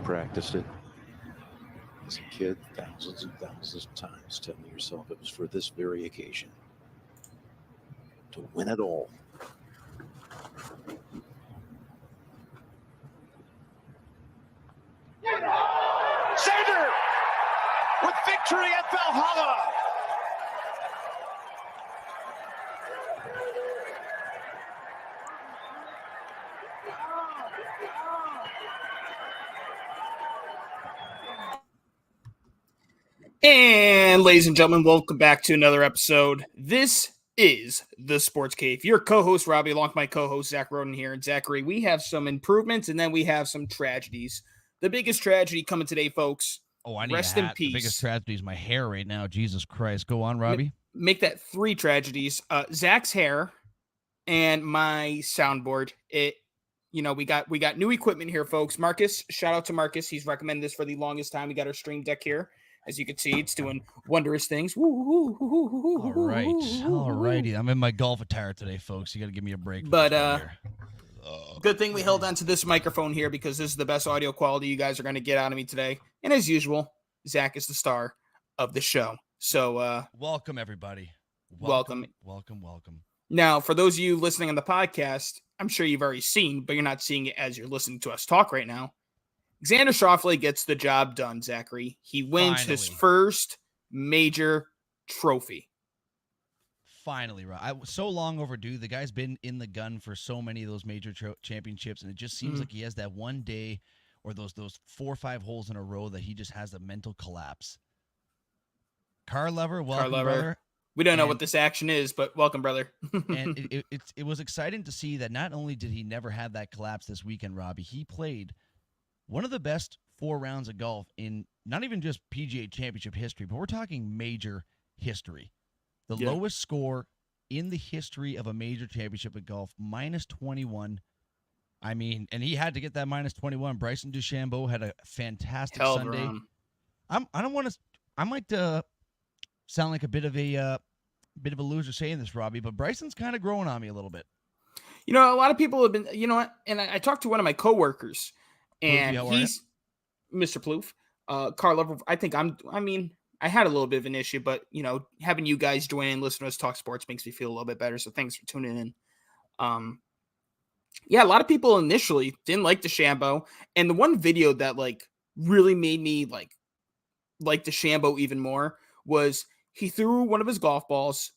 Practiced it. As a kid, thousands and thousands of times telling yourself it was for this very occasion to win it all. Sander with victory at Valhalla. And ladies and gentlemen, welcome back to another episode. This is the Sports Cave. Your co-host Robbie, along with my co-host Zach Roden here. And Zachary, we have some improvements and then we have some tragedies. The biggest tragedy coming today, folks. Oh, I need Rest a in hat. peace. The biggest tragedy is my hair right now. Jesus Christ. Go on, Robbie. Make that 3 tragedies. Zach's hair and my soundboard. We got new equipment here, folks. Marcus, shout out to Marcus. He's recommended this for the longest time. We got our stream deck here. As you can see, it's doing wondrous things. All righty. I'm in my golf attire today, folks. You got to give me a break. But good thing we held on to this microphone here because this is the best audio quality you guys are going to get out of me today. And as usual, Zach is the star of the show. So welcome, everybody. Welcome. Now, for those of you listening on the podcast, I'm sure you've already seen, but you're not seeing it as you're listening to us talk right now. Xander Schauffele gets the job done, Zachary. He wins his first major trophy. Finally, right? I was so long overdue. The guy's been in the gun for so many of those major championships, and it just seems like he has that one day or those 4 or 5 holes in a row that he just has a mental collapse. Welcome, brother. We don't know what this action is, but welcome, brother. And it was exciting to see that not only did he never have that collapse this weekend, Robbie, he played one of the best 4 rounds of golf in not even just PGA Championship history, but we're talking major history. The lowest score in the history of a major championship of golf, -21. I mean, and he had to get that -21. Bryson DeChambeau had a fantastic Sunday. I might sound like a bit of a loser saying this, Robbie, but Bryson's kind of growing on me a little bit. You know, a lot of people have been, you know what? And I talked to one of my coworkers. And he's Mr. Plouffe, Carl Lever. I had a little bit of an issue, but having you guys join in and listen to us talk sports makes me feel a little bit better. So thanks for tuning in. A lot of people initially didn't like DeChambeau, and the one video that really made me like DeChambeau even more was he threw one of his golf balls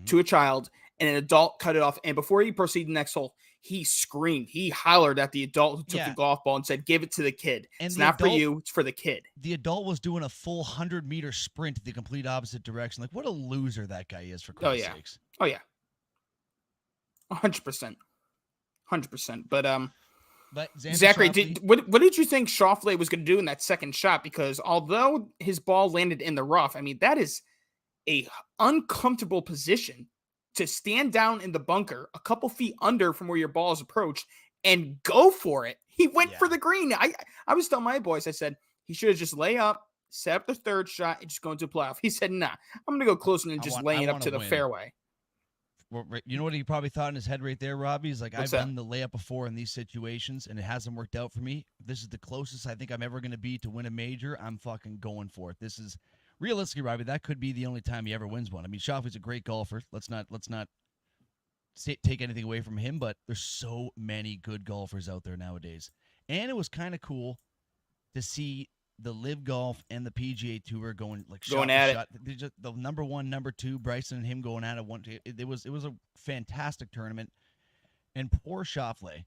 to a child, and an adult cut it off. And before he proceeded the next hole, he screamed. He hollered at the adult who took the golf ball and said, "Give it to the kid. It's not for you. It's for the kid." The adult was doing a full 100-meter sprint the complete opposite direction. Like, what a loser that guy is, for Christ's sakes. Oh, yeah. 100%. 100%. But Zachary, what did you think Schauffele was going to do in that second shot? Because although his ball landed in the rough, I mean, that is a uncomfortable position to stand down in the bunker a couple feet under from where your ball is approached and go for it. He went for the green. I was telling my boys, I said, he should have just lay up, set up the third shot, and just go into a playoff. He said, nah, I'm going to go closer and just laying it up to the fairway. Well, you know what he probably thought in his head right there, Robbie? He's like, I've done the layup before in these situations, and it hasn't worked out for me. This is the closest I think I'm ever going to be to win a major. I'm fucking going for it. This is... Realistically, Robbie, that could be the only time he ever wins one. I mean, Schauffele's a great golfer. Let's not take anything away from him, but there's so many good golfers out there nowadays. And it was kind of cool to see the Live Golf and the PGA Tour going at it. Just the number 1, number 2, Bryson and him going at it. It was a fantastic tournament. And poor Schauffele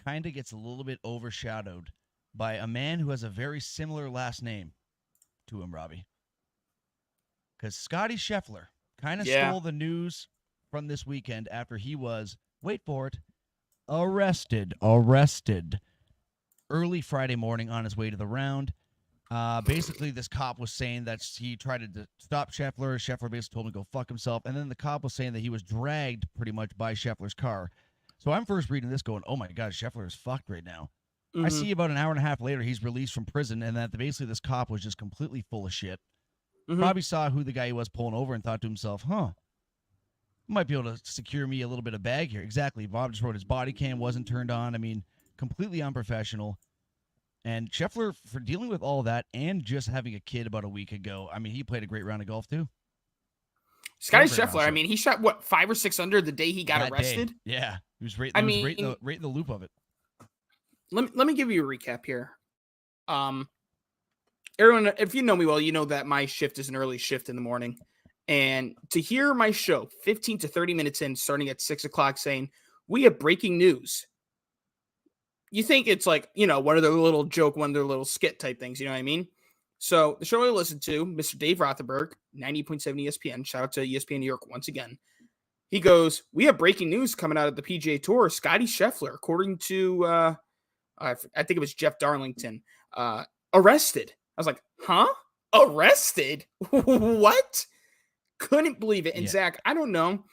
kind of gets a little bit overshadowed by a man who has a very similar last name to him, Robbie. Because Scotty Scheffler kind of stole the news from this weekend after he was, wait for it, arrested early Friday morning on his way to the round. Basically, this cop was saying that he tried to stop Scheffler. Scheffler basically told him to go fuck himself. And then the cop was saying that he was dragged pretty much by Scheffler's car. So I'm first reading this going, oh my God, Scheffler is fucked right now. I see about an hour and a half later, he's released from prison, and that basically this cop was just completely full of shit. Probably saw who the guy he was pulling over and thought to himself, might be able to secure me a little bit of bag here. Exactly. Bob just wrote his body cam wasn't turned on. I mean, completely unprofessional. And Scheffler, for dealing with all that and just having a kid about a week ago, I mean, he played a great round of golf too. Scotty Scheffler, I mean, he shot what, 5 or 6 under the day he got arrested. Day. Yeah, he was right. He was right in the loop of it. Let me give you a recap here. Everyone, if you know me well, you know that my shift is an early shift in the morning. And to hear my show 15 to 30 minutes in, starting at 6 o'clock, saying, we have breaking news. You think it's like, one of their little joke, one of their little skit type things. You know what I mean? So the show I listened to, Mr. Dave Rothenberg, 90.7 ESPN. Shout out to ESPN New York once again. He goes, we have breaking news coming out of the PGA Tour. Scotty Scheffler, according to, I think it was Jeff Darlington, arrested. I was like, huh? Arrested? What? Couldn't believe it. And Zach, I don't know.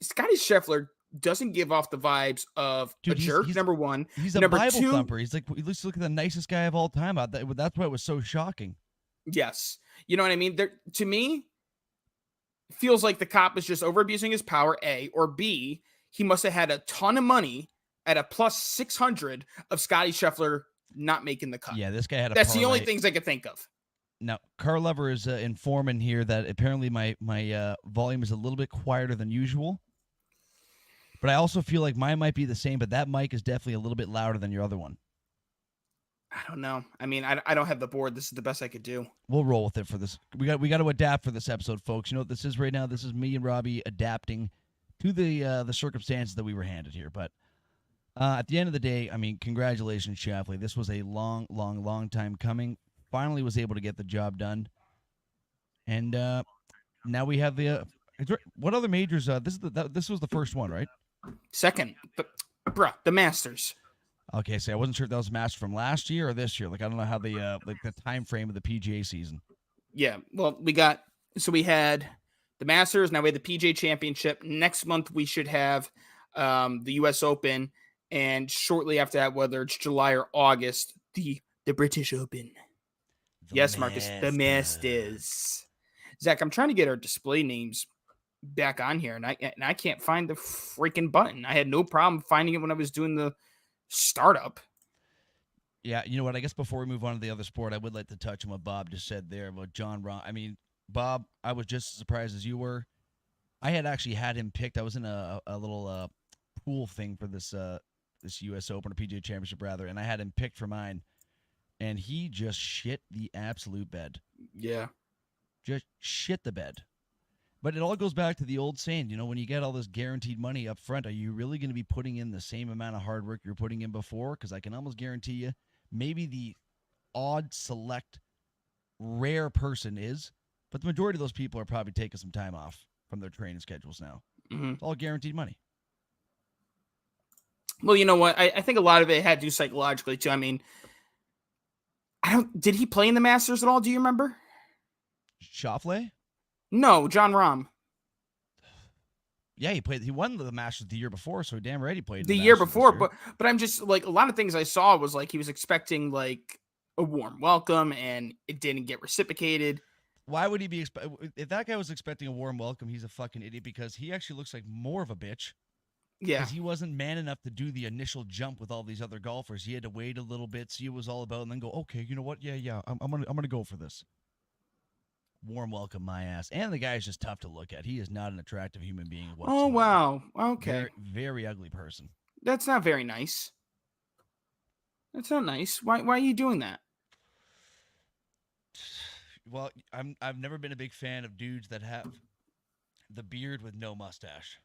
Scotty Scheffler doesn't give off the vibes of a jerk, number one. He's a Bible thumper. He looks like the nicest guy of all time. That's why it was so shocking. Yes. You know what I mean? To me, it feels like the cop is just over abusing his power, A, or B, he must have had a ton of money at a plus 600 of Scotty Scheffler not making the cut. Yeah, this guy had That's the only things I could think of. Now, Car Lover is informing here that apparently my volume is a little bit quieter than usual. But I also feel like mine might be the same, but that mic is definitely a little bit louder than your other one. I don't know. I mean, I don't have the board. This is the best I could do. We'll roll with it for this. We got to adapt for this episode, folks. You know what this is right now? This is me and Robbie adapting to the circumstances that we were handed here. But at the end of the day, I mean, congratulations, Shafley. This was a long, long, long time coming. Finally was able to get the job done. And now we have the what other majors? This was the first one, right? Second, the Masters. Okay, so I wasn't sure if that was Masters from last year or this year. Like, I don't know how the time frame of the PGA season. Yeah, well, we had the Masters. Now we have the PGA Championship. Next month we should have the U.S. Open, and shortly after that, whether it's July or August, the British Open. Yes, Marcus, the Masters. Zach, I'm trying to get our display names back on here, and I can't find the freaking button. I had no problem finding it when I was doing the startup. Yeah, you know what? I guess before we move on to the other sport, I would like to touch on what Bob just said there about John Rahm. I mean, Bob, I was just as surprised as you were. I had actually had him picked. I was in a little pool thing for this U.S. Open, or PGA Championship rather, and I had him picked for mine, and he just shit the absolute bed. Yeah. Just shit the bed. But it all goes back to the old saying, when you get all this guaranteed money up front, are you really going to be putting in the same amount of hard work you're putting in before? Because I can almost guarantee you, maybe the odd, select, rare person is, but the majority of those people are probably taking some time off from their training schedules now. Mm-hmm. It's all guaranteed money. Well, you know what? I think a lot of it had to do psychologically, too. I mean, did he play in the Masters at all? Do you remember? Schauffele? No, John Rahm. Yeah, he played. He won the Masters the year before, so damn right he played the year before. But I'm just like, a lot of things I saw was like he was expecting like a warm welcome, and it didn't get reciprocated. Why would he be? If that guy was expecting a warm welcome, he's a fucking idiot, because he actually looks like more of a bitch. Yeah, because he wasn't man enough to do the initial jump with all these other golfers. He had to wait a little bit, see what it was all about, and then go, okay, you know what? Yeah, I'm gonna go for this. Warm welcome, my ass. And the guy is just tough to look at. He is not an attractive human being whatsoever. Oh, wow. Okay. Very, very ugly person. That's not very nice. That's not nice. Why are you doing that? Well, I've never been a big fan of dudes that have the beard with no mustache.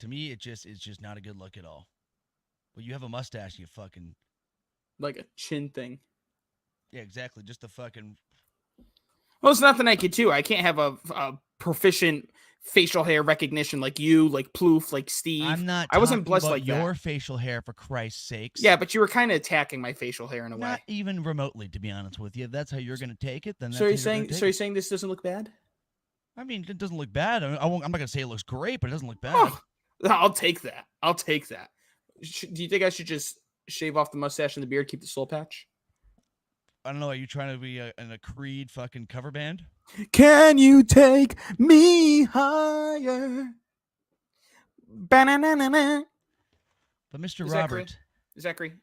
To me, it's just not a good look at all. Well, you have a mustache, you fucking... Like a chin thing. Yeah, exactly. Just the fucking... Well, it's nothing I could do. I can't have a proficient facial hair recognition like you, like Plouffe, like Steve. I wasn't blessed about like your that. facial hair, for Christ's sakes. Yeah, but you were kind of attacking my facial hair in a way. Not even remotely, to be honest with you. If that's how you're going to take it, then that's so you're saying this doesn't look bad? I mean, it doesn't look bad. I'm not going to say it looks great, but it doesn't look bad. Oh, I'll take that. Do you think I should just shave off the mustache and the beard, keep the soul patch? I don't know. Are you trying to be in a Creed fucking cover band? Can you take me higher? Ba-na-na-na-na. But Mr. Robert, Zachary.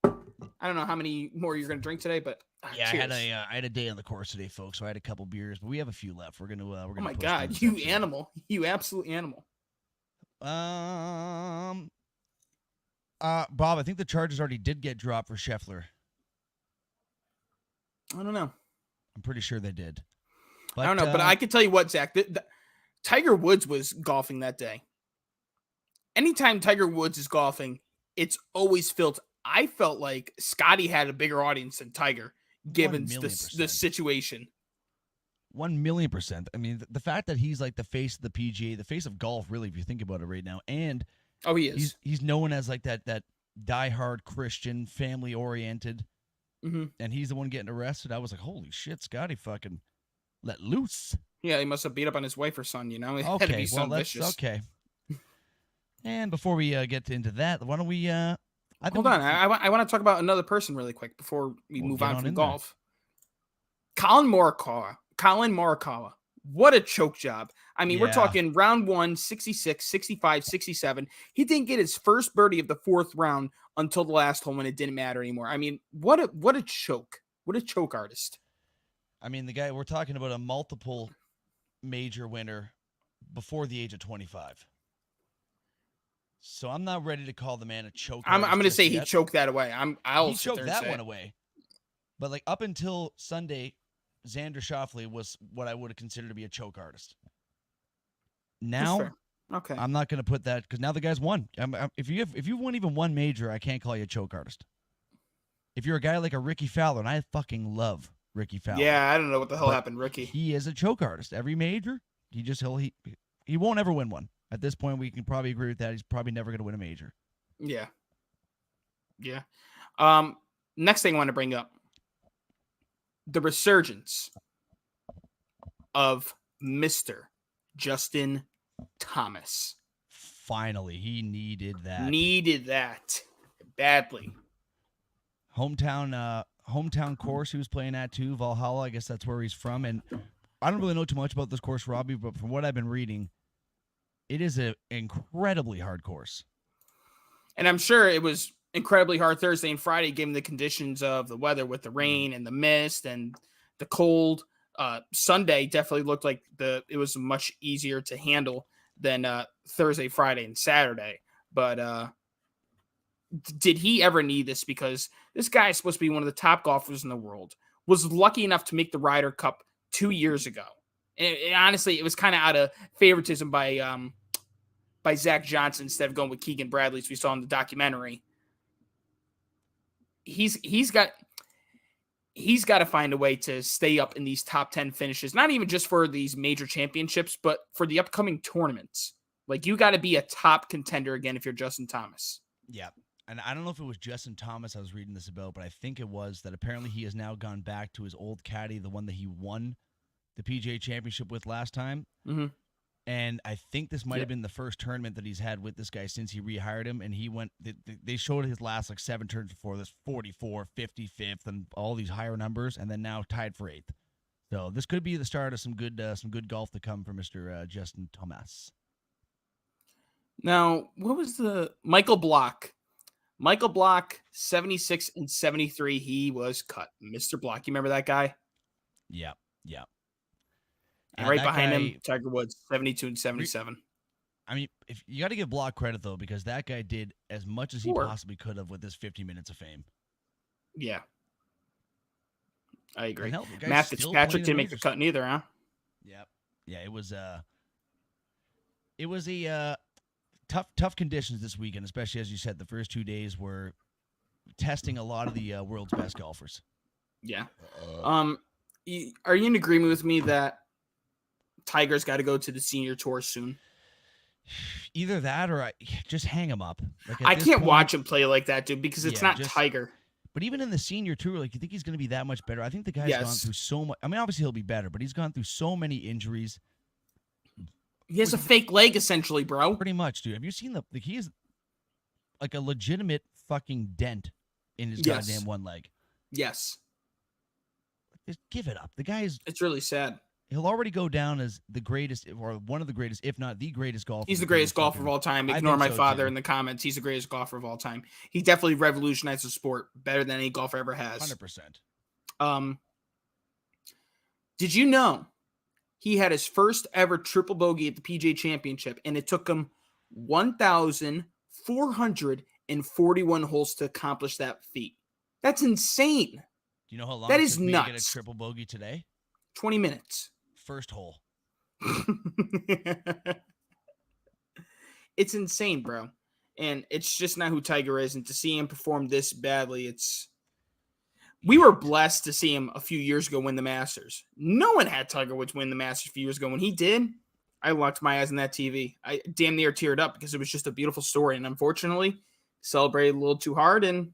I don't know how many more you're going to drink today, but cheers. I had a day on the course today, folks. So I had a couple beers, but we have a few left. We're gonna. Oh my God, you animal! You absolute animal. Bob, I think the charges already did get dropped for Scheffler. I don't know. I'm pretty sure they did. But, I don't know, but I can tell you what, Zach. Tiger Woods was golfing that day. Anytime Tiger Woods is golfing, it's always filled. I felt like Scotty had a bigger audience than Tiger, given the situation. 1,000,000%. I mean, the fact that he's like the face of the PGA, the face of golf, really, if you think about it right now, and he is. He's known as like that diehard Christian, family oriented, and he's the one getting arrested. I was like, holy shit, Scotty fucking let loose. Yeah, he must have beat up on his wife or son. It had to be so vicious. Okay. And before we get into that, why don't we? Hold on, I want to talk about another person really quick before we move on from golf. Colin Morikawa. What a choke job. I mean, we're talking round 1, 66, 65, 67. He didn't get his first birdie of the 4th round until the last hole when it didn't matter anymore. I mean, what a choke. What a choke artist. I mean, the guy, we're talking about a multiple major winner before the age of 25. So I'm not ready to call the man a choke. I'm going to say he choked that away. He choked that one away. But like up until Sunday, Xander Schauffele was what I would have considered to be a choke artist. Now, okay, I'm not going to put that because now the guy's won. If you've won even one major, I can't call you a choke artist. If you're a guy like a Ricky Fowler, and I fucking love Ricky Fowler. Yeah, I don't know what the hell happened, Ricky. He is a choke artist. Every major, he won't ever win one. At this point, we can probably agree with that. He's probably never going to win a major. Yeah. Next thing I want to bring up. The resurgence of Mr. Justin Thomas. Finally, he needed that. Needed that badly. Hometown course he was playing at too, Valhalla. I guess that's where he's from. And I don't really know too much about this course, Robbie, but from what I've been reading, it is an incredibly hard course. And I'm sure it was incredibly hard Thursday and Friday, given the conditions of the weather with the rain and the mist and the cold. Sunday definitely looked like it was much easier to handle than Thursday, Friday, and Saturday. But did he ever need this? Because this guy is supposed to be one of the top golfers in the world. Was lucky enough to make the Ryder Cup 2 years ago. And honestly, it was kind of out of favoritism by Zach Johnson instead of going with Keegan Bradley, as we saw in the documentary. He's got to find a way to stay up in these top 10 finishes, not even just for these major championships, but for the upcoming tournaments. Like, you got to be a top contender again if you're Justin Thomas. Yeah. And I don't know if it was Justin Thomas I was reading this about, but I think it was that apparently he has now gone back to his old caddy, the one that he won the PGA Championship with last time. Mm-hmm. And I think this might have been the first tournament that he's had with this guy since he rehired him. And he went, they showed his last like 7 turns before this, 44, 55th, and all these higher numbers, and then now tied for 8th. So this could be the start of some good golf to come for Mr. Justin Thomas. Now, what was the Michael Block? Michael Block, 76 and 73. He was cut. Mr. Block. You remember that guy? Yeah. And right behind him, Tiger Woods, 72 and 77. I mean, if you got to give Block credit, though, because that guy did as much as he possibly could have with his 50 minutes of fame. Yeah. I agree. Hell, Matt Fitzpatrick didn't make the cut neither, huh? Yep. Yeah, it was a tough conditions this weekend, especially as you said, the first 2 days were testing a lot of the world's best golfers. Yeah. Are you in agreement with me that Tiger's got to go to the senior tour soon? Either that or just hang him up. Like I can't watch him play like that, dude, because it's not Tiger. But even in the senior tour, like, you think he's going to be that much better? I think the guy's gone through so much. I mean, obviously he'll be better, but he's gone through so many injuries. He has a fake leg, essentially, bro. Pretty much, dude. Have you seen he is like a legitimate fucking dent in his goddamn one leg. Yes. Just give it up. The guy is. It's really sad. he'll already go down as the greatest, or one of the greatest, if not the greatest golfer. He's the greatest golfer of all time. Ignore my father in the comments. He's the greatest golfer of all time. He definitely revolutionized the sport better than any golfer ever has. 100%. Did you know he had his first ever triple bogey at the PGA Championship, and it took him 1,441 holes to accomplish that feat? That's insane. Do you know how long that it is took me nuts. to get a triple bogey today? 20 minutes. First hole. It's insane, bro. And it's just not who Tiger is. And to see him perform this badly, we were blessed to see him a few years ago win the Masters. No one had Tiger Woods win the Masters a few years ago. When he did, I locked my eyes on that TV. I damn near teared up because it was just a beautiful story. And unfortunately, celebrated a little too hard and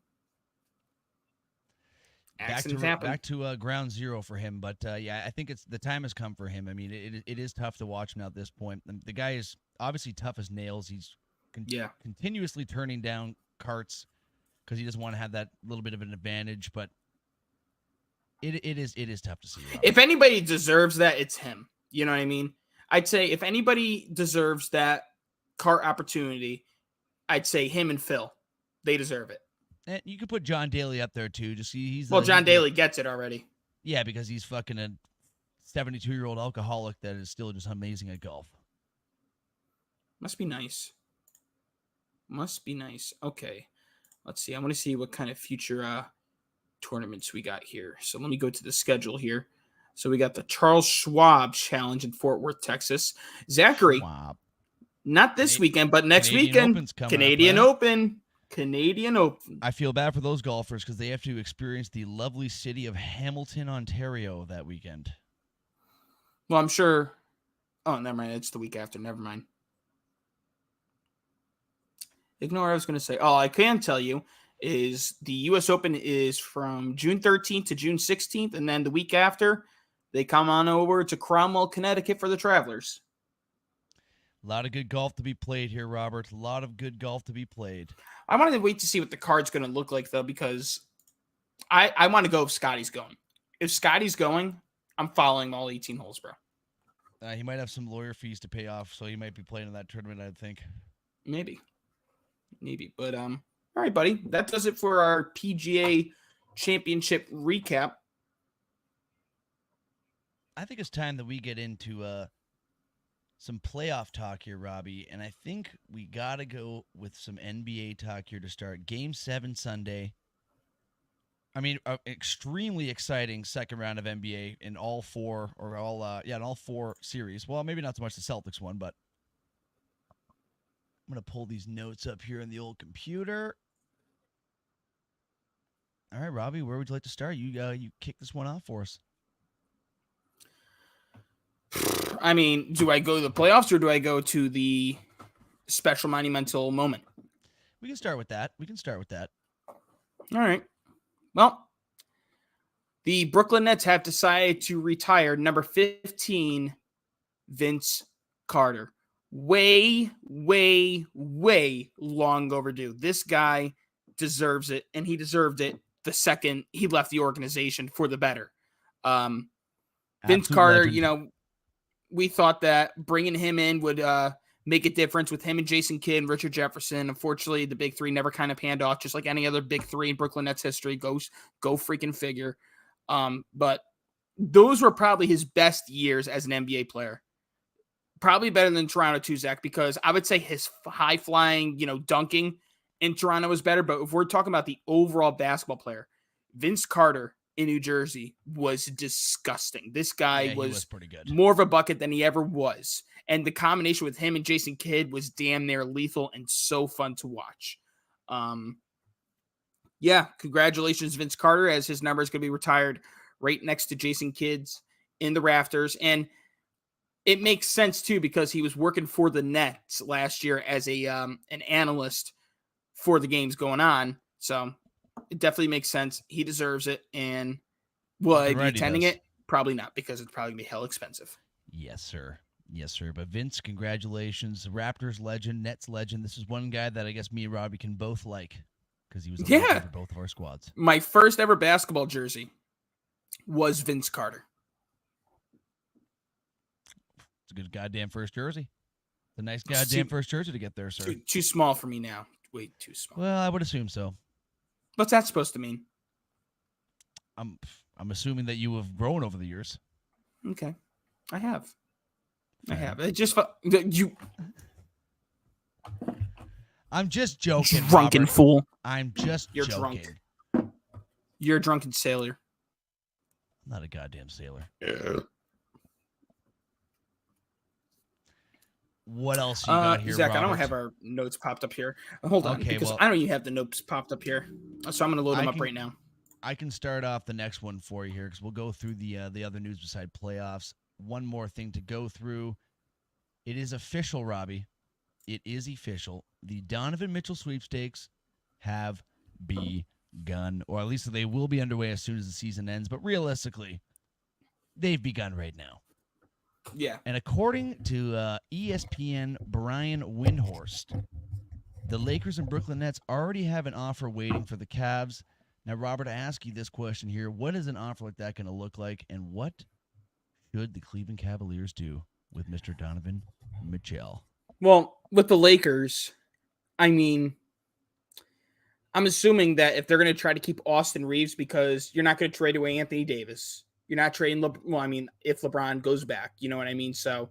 accidents happen. Back to ground zero for him. But yeah, I think the time has come for him. I mean, it is tough to watch him now at this point. The guy is obviously tough as nails. He's continuously turning down carts because he doesn't want to have that little bit of an advantage. But it is tough to see. Robert. If anybody deserves that, it's him. You know what I mean? I'd say if anybody deserves that cart opportunity, I'd say him and Phil. They deserve it. And you could put John Daly up there too. Just John Daly gets it already. Yeah, because he's fucking a 72-year-old alcoholic that is still just amazing at golf. Must be nice. Okay, let's see. I want to see what kind of future tournaments we got here. So let me go to the schedule here. So we got the Charles Schwab Challenge in Fort Worth, Texas. Zachary, not this weekend, but next weekend. Canadian Open. I feel bad for those golfers because they have to experience the lovely city of Hamilton, Ontario that weekend. Well, I'm sure. Oh, never mind. It's the week after. Never mind. Ignore what I was going to say. All I can tell you is the U.S. Open is from June 13th to June 16th, and then the week after, they come on over to Cromwell, Connecticut for the Travelers. A lot of good golf to be played here, Robert. A lot of good golf to be played. I wanted to wait to see what the card's going to look like, though, because I want to go if Scotty's going. If Scotty's going, I'm following all 18 holes, bro. He might have some lawyer fees to pay off, so he might be playing in that tournament, I think. Maybe. But, all right, buddy. That does it for our PGA Championship recap. I think it's time that we get into some playoff talk here, Robbie, and I think we got to go with some NBA talk here to start. Game 7 Sunday. I mean, extremely exciting second round of NBA in all four series. Well, maybe not so much the Celtics one, but I'm going to pull these notes up here on the old computer. All right, Robbie, where would you like to start? You kick this one off for us. I mean, do I go to the playoffs or do I go to the special monumental moment? We can start with that. All right. Well, the Brooklyn Nets have decided to retire number 15, Vince Carter. Way, way, way long overdue. This guy deserves it, and he deserved it the second he left the organization for the better. Vince Carter, legend. We thought that bringing him in would make a difference with him and Jason Kidd and Richard Jefferson. Unfortunately, the big three never kind of panned off, just like any other big three in Brooklyn Nets history. Go freaking figure. But those were probably his best years as an NBA player. Probably better than Toronto too, Zach, because I would say his high-flying, dunking in Toronto was better. But if we're talking about the overall basketball player, Vince Carter in New Jersey was disgusting. This guy was pretty good. More of a bucket than he ever was. And the combination with him and Jason Kidd was damn near lethal and so fun to watch. Congratulations, Vince Carter, as his number is going to be retired right next to Jason Kidd's in the rafters. And it makes sense, too, because he was working for the Nets last year as an analyst for the games going on. So it definitely makes sense. He deserves it. And will I be attending it? Probably not, because it's probably going to be hell expensive. Yes, sir. But Vince, congratulations. Raptors legend, Nets legend. This is one guy that I guess me and Robbie can both like because he was a legend for both of our squads. My first ever basketball jersey was Vince Carter. It's a good goddamn first jersey. It's a nice goddamn first jersey to get there, sir. Too small for me now. Way too small. Well, I would assume so. What's that supposed to mean? I'm assuming that you have grown over the years. Okay, I have. It just you. I'm just joking, drunken Robert. fool. I'm just You're joking. Drunk. You're a drunken sailor. I'm not a goddamn sailor. Yeah. What else you got here, Zach? Robert? I don't have our notes popped up here. Hold on, Okay, because well, I don't even have the notes popped up here. So I'm going to load them up right now. I can start off the next one for you here because we'll go through the other news beside playoffs. One more thing to go through. It is official, Robbie. It is official. The Donovan Mitchell sweepstakes have begun, or at least they will be underway as soon as the season ends. But realistically, they've begun right now. Yeah. And according to ESPN Brian Windhorst, the Lakers and Brooklyn Nets already have an offer waiting for the Cavs. Now, Robert, I ask you this question here. What is an offer like that going to look like, and what should the Cleveland Cavaliers do with Mr. Donovan Mitchell? Well, with the Lakers, I mean, I'm assuming that if they're going to try to keep Austin Reeves, because you're not going to trade away Anthony Davis. You're not trading if LeBron goes back, you know what I mean? So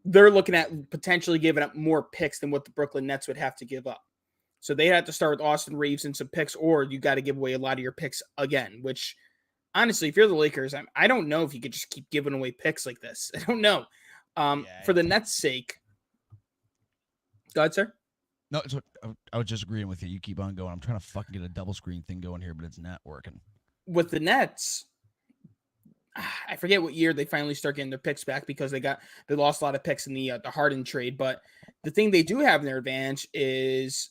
they're looking at potentially giving up more picks than what the Brooklyn Nets would have to give up. So they have to start with Austin Reeves and some picks, or you got to give away a lot of your picks again, which honestly, if you're the Lakers, I don't know if you could just keep giving away picks like this. I don't know. For the Nets' sake. Go ahead, sir. No, I was just agreeing with you. You keep on going. I'm trying to fucking get a double screen thing going here, but it's not working. With the Nets, I forget what year they finally start getting their picks back because they lost a lot of picks in the Harden trade. But the thing they do have in their advantage is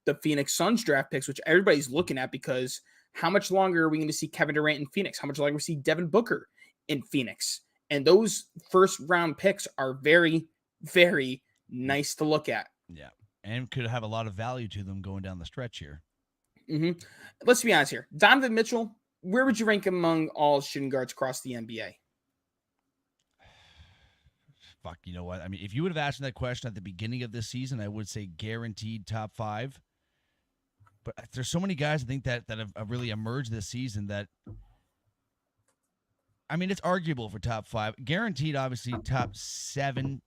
the Phoenix Suns draft picks, which everybody's looking at, because how much longer are we going to see Kevin Durant in Phoenix? How much longer we see Devin Booker in Phoenix? And those first round picks are very, very nice to look at. Yeah. And could have a lot of value to them going down the stretch here. Mm-hmm. Let's be honest here. Donovan Mitchell, where would you rank him among all shooting guards across the NBA? Fuck, you know what? I mean, if you would have asked me that question at the beginning of this season, I would say guaranteed top 5. But there's so many guys, I think, that have really emerged this season that, I mean, it's arguable for top 5. Guaranteed, obviously, top 7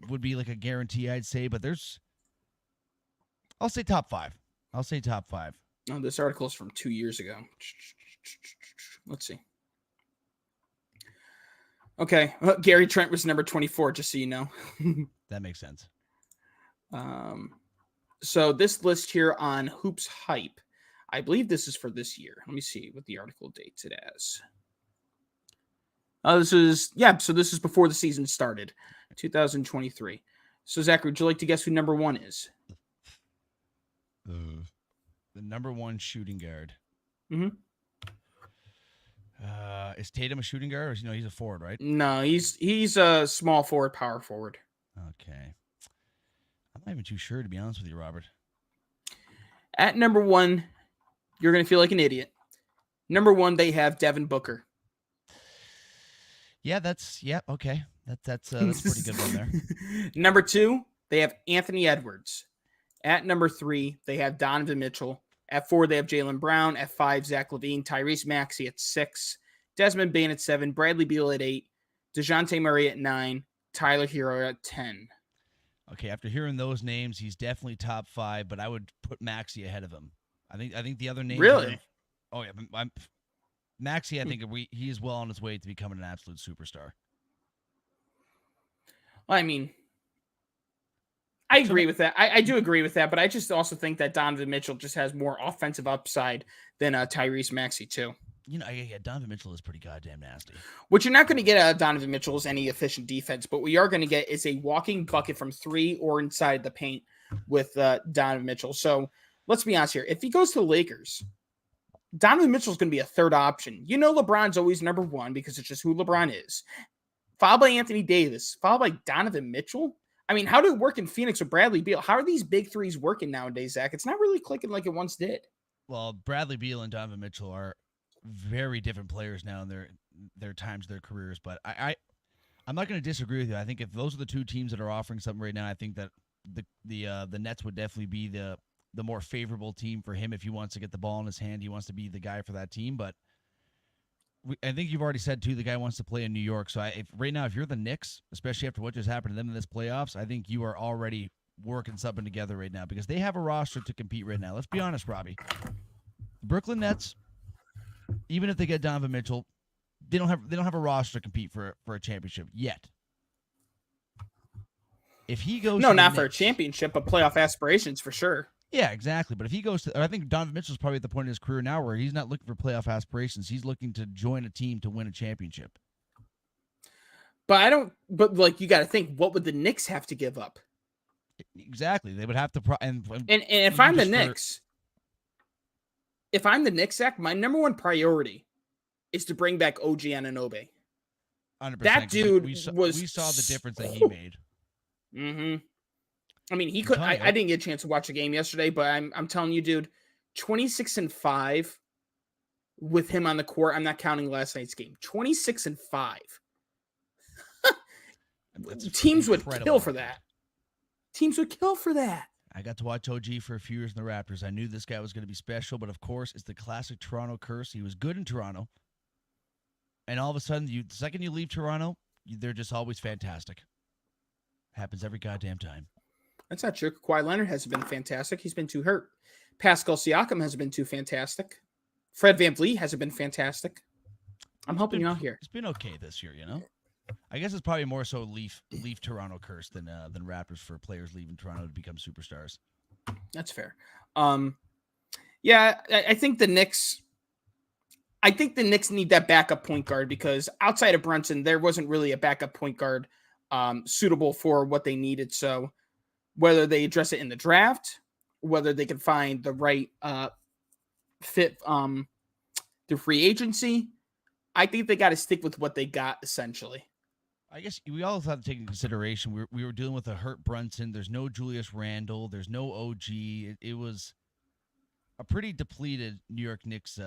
would be like a guarantee, I'd say. But I'll say top 5. I'll say top 5. Oh, this article is from 2 years ago. Let's see. Okay. Gary Trent was number 24, just so you know. That makes sense. So this list here on Hoops Hype, I believe this is for this year. Let me see what the article dates it as. This is before the season started, 2023. So, Zach, would you like to guess who number 1 is? The number 1 shooting guard. Mm-hmm. Is Tatum a shooting guard, or he's a forward, right? No, he's a small forward, power forward. Okay. I'm not even too sure, to be honest with you, Robert. At number 1, you're going to feel like an idiot. Number 1, they have Devin Booker. Yeah, okay. That's a pretty good one there. Number 2, they have Anthony Edwards. At number 3, they have Donovan Mitchell. At 4, they have Jaylen Brown. At 5, Zach LaVine. Tyrese Maxey at 6. Desmond Bane at 7. Bradley Beal at 8. DeJounte Murray at 9. Tyler Hero at 10. Okay, after hearing those names, he's definitely top 5, but I would put Maxey ahead of him. I think the other names. Really? Oh yeah, Maxey. I think he is well on his way to becoming an absolute superstar. Well, I mean, I agree with that. I do agree with that, but I just also think that Donovan Mitchell just has more offensive upside than Tyrese Maxey too. Yeah, Donovan Mitchell is pretty goddamn nasty. What you're not going to get out of Donovan Mitchell is any efficient defense, but what you are going to get is a walking bucket from 3 or inside the paint with Donovan Mitchell. So let's be honest here. If he goes to the Lakers, Donovan Mitchell is going to be a third option. LeBron's always number 1 because it's just who LeBron is. Followed by Anthony Davis, followed by Donovan Mitchell. I mean, how did it work in Phoenix with Bradley Beal? How are these big threes working nowadays, Zach? It's not really clicking like it once did. Well, Bradley Beal and Donovan Mitchell are very different players now in their times, their careers. But I'm not going to disagree with you. I think if those are the two teams that are offering something right now, I think that the Nets would definitely be the more favorable team for him if he wants to get the ball in his hand. He wants to be the guy for that team. But I think you've already said, too, the guy wants to play in New York. So right now, if you're the Knicks, especially after what just happened to them in this playoffs, I think you are already working something together right now because they have a roster to compete right now. Let's be honest, Robbie. The Brooklyn Nets, even if they get Donovan Mitchell, they don't have a roster to compete for a championship yet. If he goes not Knicks, for a championship, but playoff aspirations for sure. Yeah, exactly. But if he goes to, I think Donovan Mitchell's probably at the point in his career now where he's not looking for playoff aspirations. He's looking to join a team to win a championship. But you got to think, what would the Knicks have to give up? Exactly. They would have to, and if I'm the Knicks, Zach, my number one priority is to bring back OG Anunoby. 100%. That dude we saw the difference that he made. Mm-hmm. I mean, he could. I didn't get a chance to watch the game yesterday, but I'm telling you, dude, 26-5 with him on the court. I'm not counting last night's game. 26-5. Teams would kill for that. Teams would kill for that. I got to watch OG for a few years in the Raptors. I knew this guy was going to be special, but of course, it's the classic Toronto curse. He was good in Toronto, and all of a sudden, the second you leave Toronto, they're just always fantastic. Happens every goddamn time. That's not true. Kawhi Leonard hasn't been fantastic. He's been too hurt. Pascal Siakam hasn't been too fantastic. Fred VanVleet hasn't been fantastic. I'm helping you out here. It's been okay this year, you know? I guess it's probably more so leave Toronto curse than Raptors for players leaving Toronto to become superstars. That's fair. Yeah, I think the Knicks need that backup point guard because outside of Brunson, there wasn't really a backup point guard suitable for what they needed. So whether they address it in the draft, whether they can find the right fit through free agency, I think they got to stick with what they got essentially. I guess we all have to take into consideration we were dealing with a hurt Brunson. There's no Julius Randle. There's no OG. It was a pretty depleted New York Knicks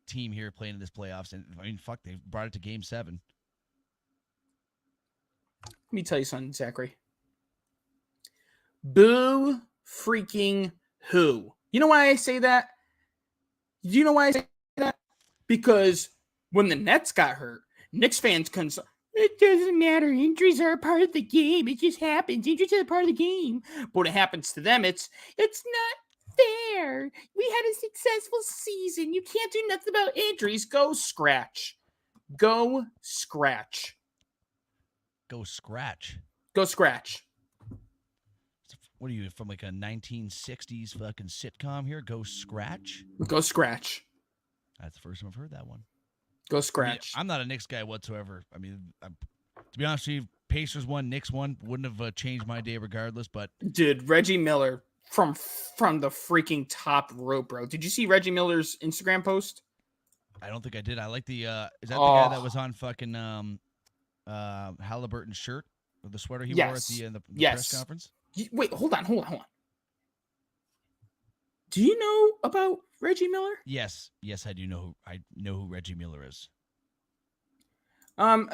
team here playing in this playoffs. And I mean, fuck, they brought it to Game 7. Let me tell you something, Zachary. Boo freaking who? You know why I say that? You know why I say that? Because when the Nets got hurt, Knicks fans couldn't say, it doesn't matter. Injuries are a part of the game. It just happens. Injuries are a part of the game. But when it happens to them, it's not fair. We had a successful season. You can't do nothing about injuries. Go scratch. Go scratch. Go scratch. Go scratch. What are you, from like a 1960s fucking sitcom here? Go scratch? Go scratch. That's the first time I've heard that one. Go scratch. I'm not a Knicks guy whatsoever. I mean, to be honest with you, Pacers won, Knicks won. Wouldn't have changed my day regardless, but... Dude, Reggie Miller from the freaking top rope, bro. Did you see Reggie Miller's Instagram post? I don't think I did. I like the... is that the guy that was on fucking Halliburton's shirt? Or the sweater he wore at the press conference? Wait, hold on. Do you know about Reggie Miller? Yes, I do know. I know who Reggie Miller is.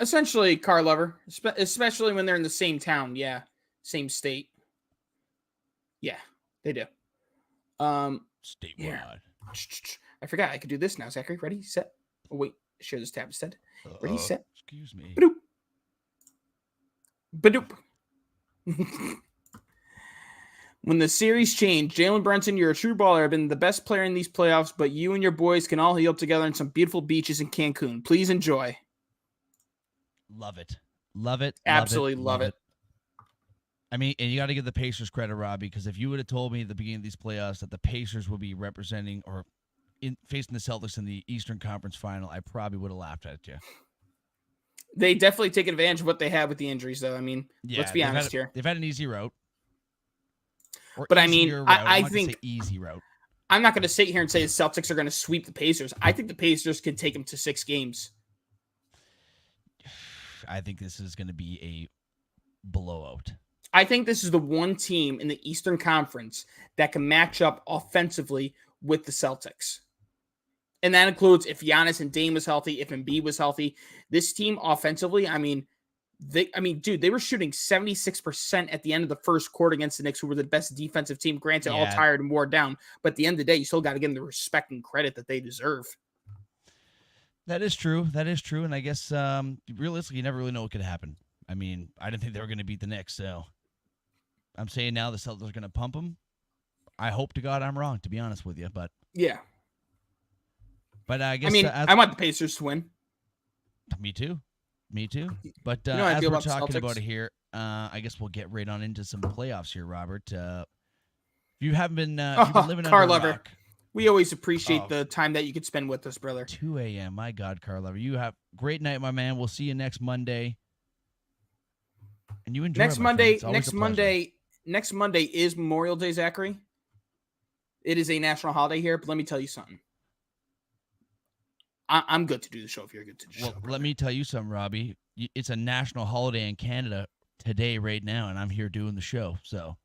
Essentially car lover, especially when they're in the same town. Yeah, same state. Yeah, they do. Statewide. Yeah. I forgot I could do this now. Zachary, ready, set. Oh wait, share this tab instead. Ready, set. Excuse me. Badoop. When the series changed, Jalen Brunson, you're a true baller. I've been the best player in these playoffs, but you and your boys can all heal up together in some beautiful beaches in Cancun. Please enjoy. Love it. Love it. Absolutely love it. I mean, and you got to give the Pacers credit, Robbie, because if you would have told me at the beginning of these playoffs that the Pacers would be representing or facing the Celtics in the Eastern Conference Final, I probably would have laughed at you. They definitely take advantage of what they have with the injuries, though. I mean, let's be honest here. They've had an easy route. But I mean, I think easy route. I'm not going to sit here and say the Celtics are going to sweep the Pacers. I think the Pacers could take them to 6 games. I think this is going to be a blowout. I think this is the one team in the Eastern Conference that can match up offensively with the Celtics. And that includes if Giannis and Dame was healthy, if Embiid was healthy. This team offensively, I mean, They were shooting 76% at the end of the first quarter against the Knicks, who were the best defensive team. Granted, all tired and wore down, but at the end of the day, you still got to give them the respect and credit that they deserve. That is true. And I guess realistically, you never really know what could happen. I mean, I didn't think they were going to beat the Knicks, so I'm saying now the Celtics are going to pump them. I hope to God I'm wrong, to be honest with you, but yeah. But I guess I want the Pacers to win. Me too. But as we're talking about it here, I guess we'll get right on into some playoffs here, Robert. If you haven't been, you've been living car under lover. a rock. We always appreciate the time that you could spend with us, brother. 2 a.m. My God, car lover. You have a great night, my man. We'll see you next Monday. And you enjoy next Monday is Memorial Day, Zachary. It is a national holiday here, but let me tell you something. I'm good to do the show if you're good to do the show. Let me tell you something, Robbie. It's a national holiday in Canada today, right now, and I'm here doing the show. So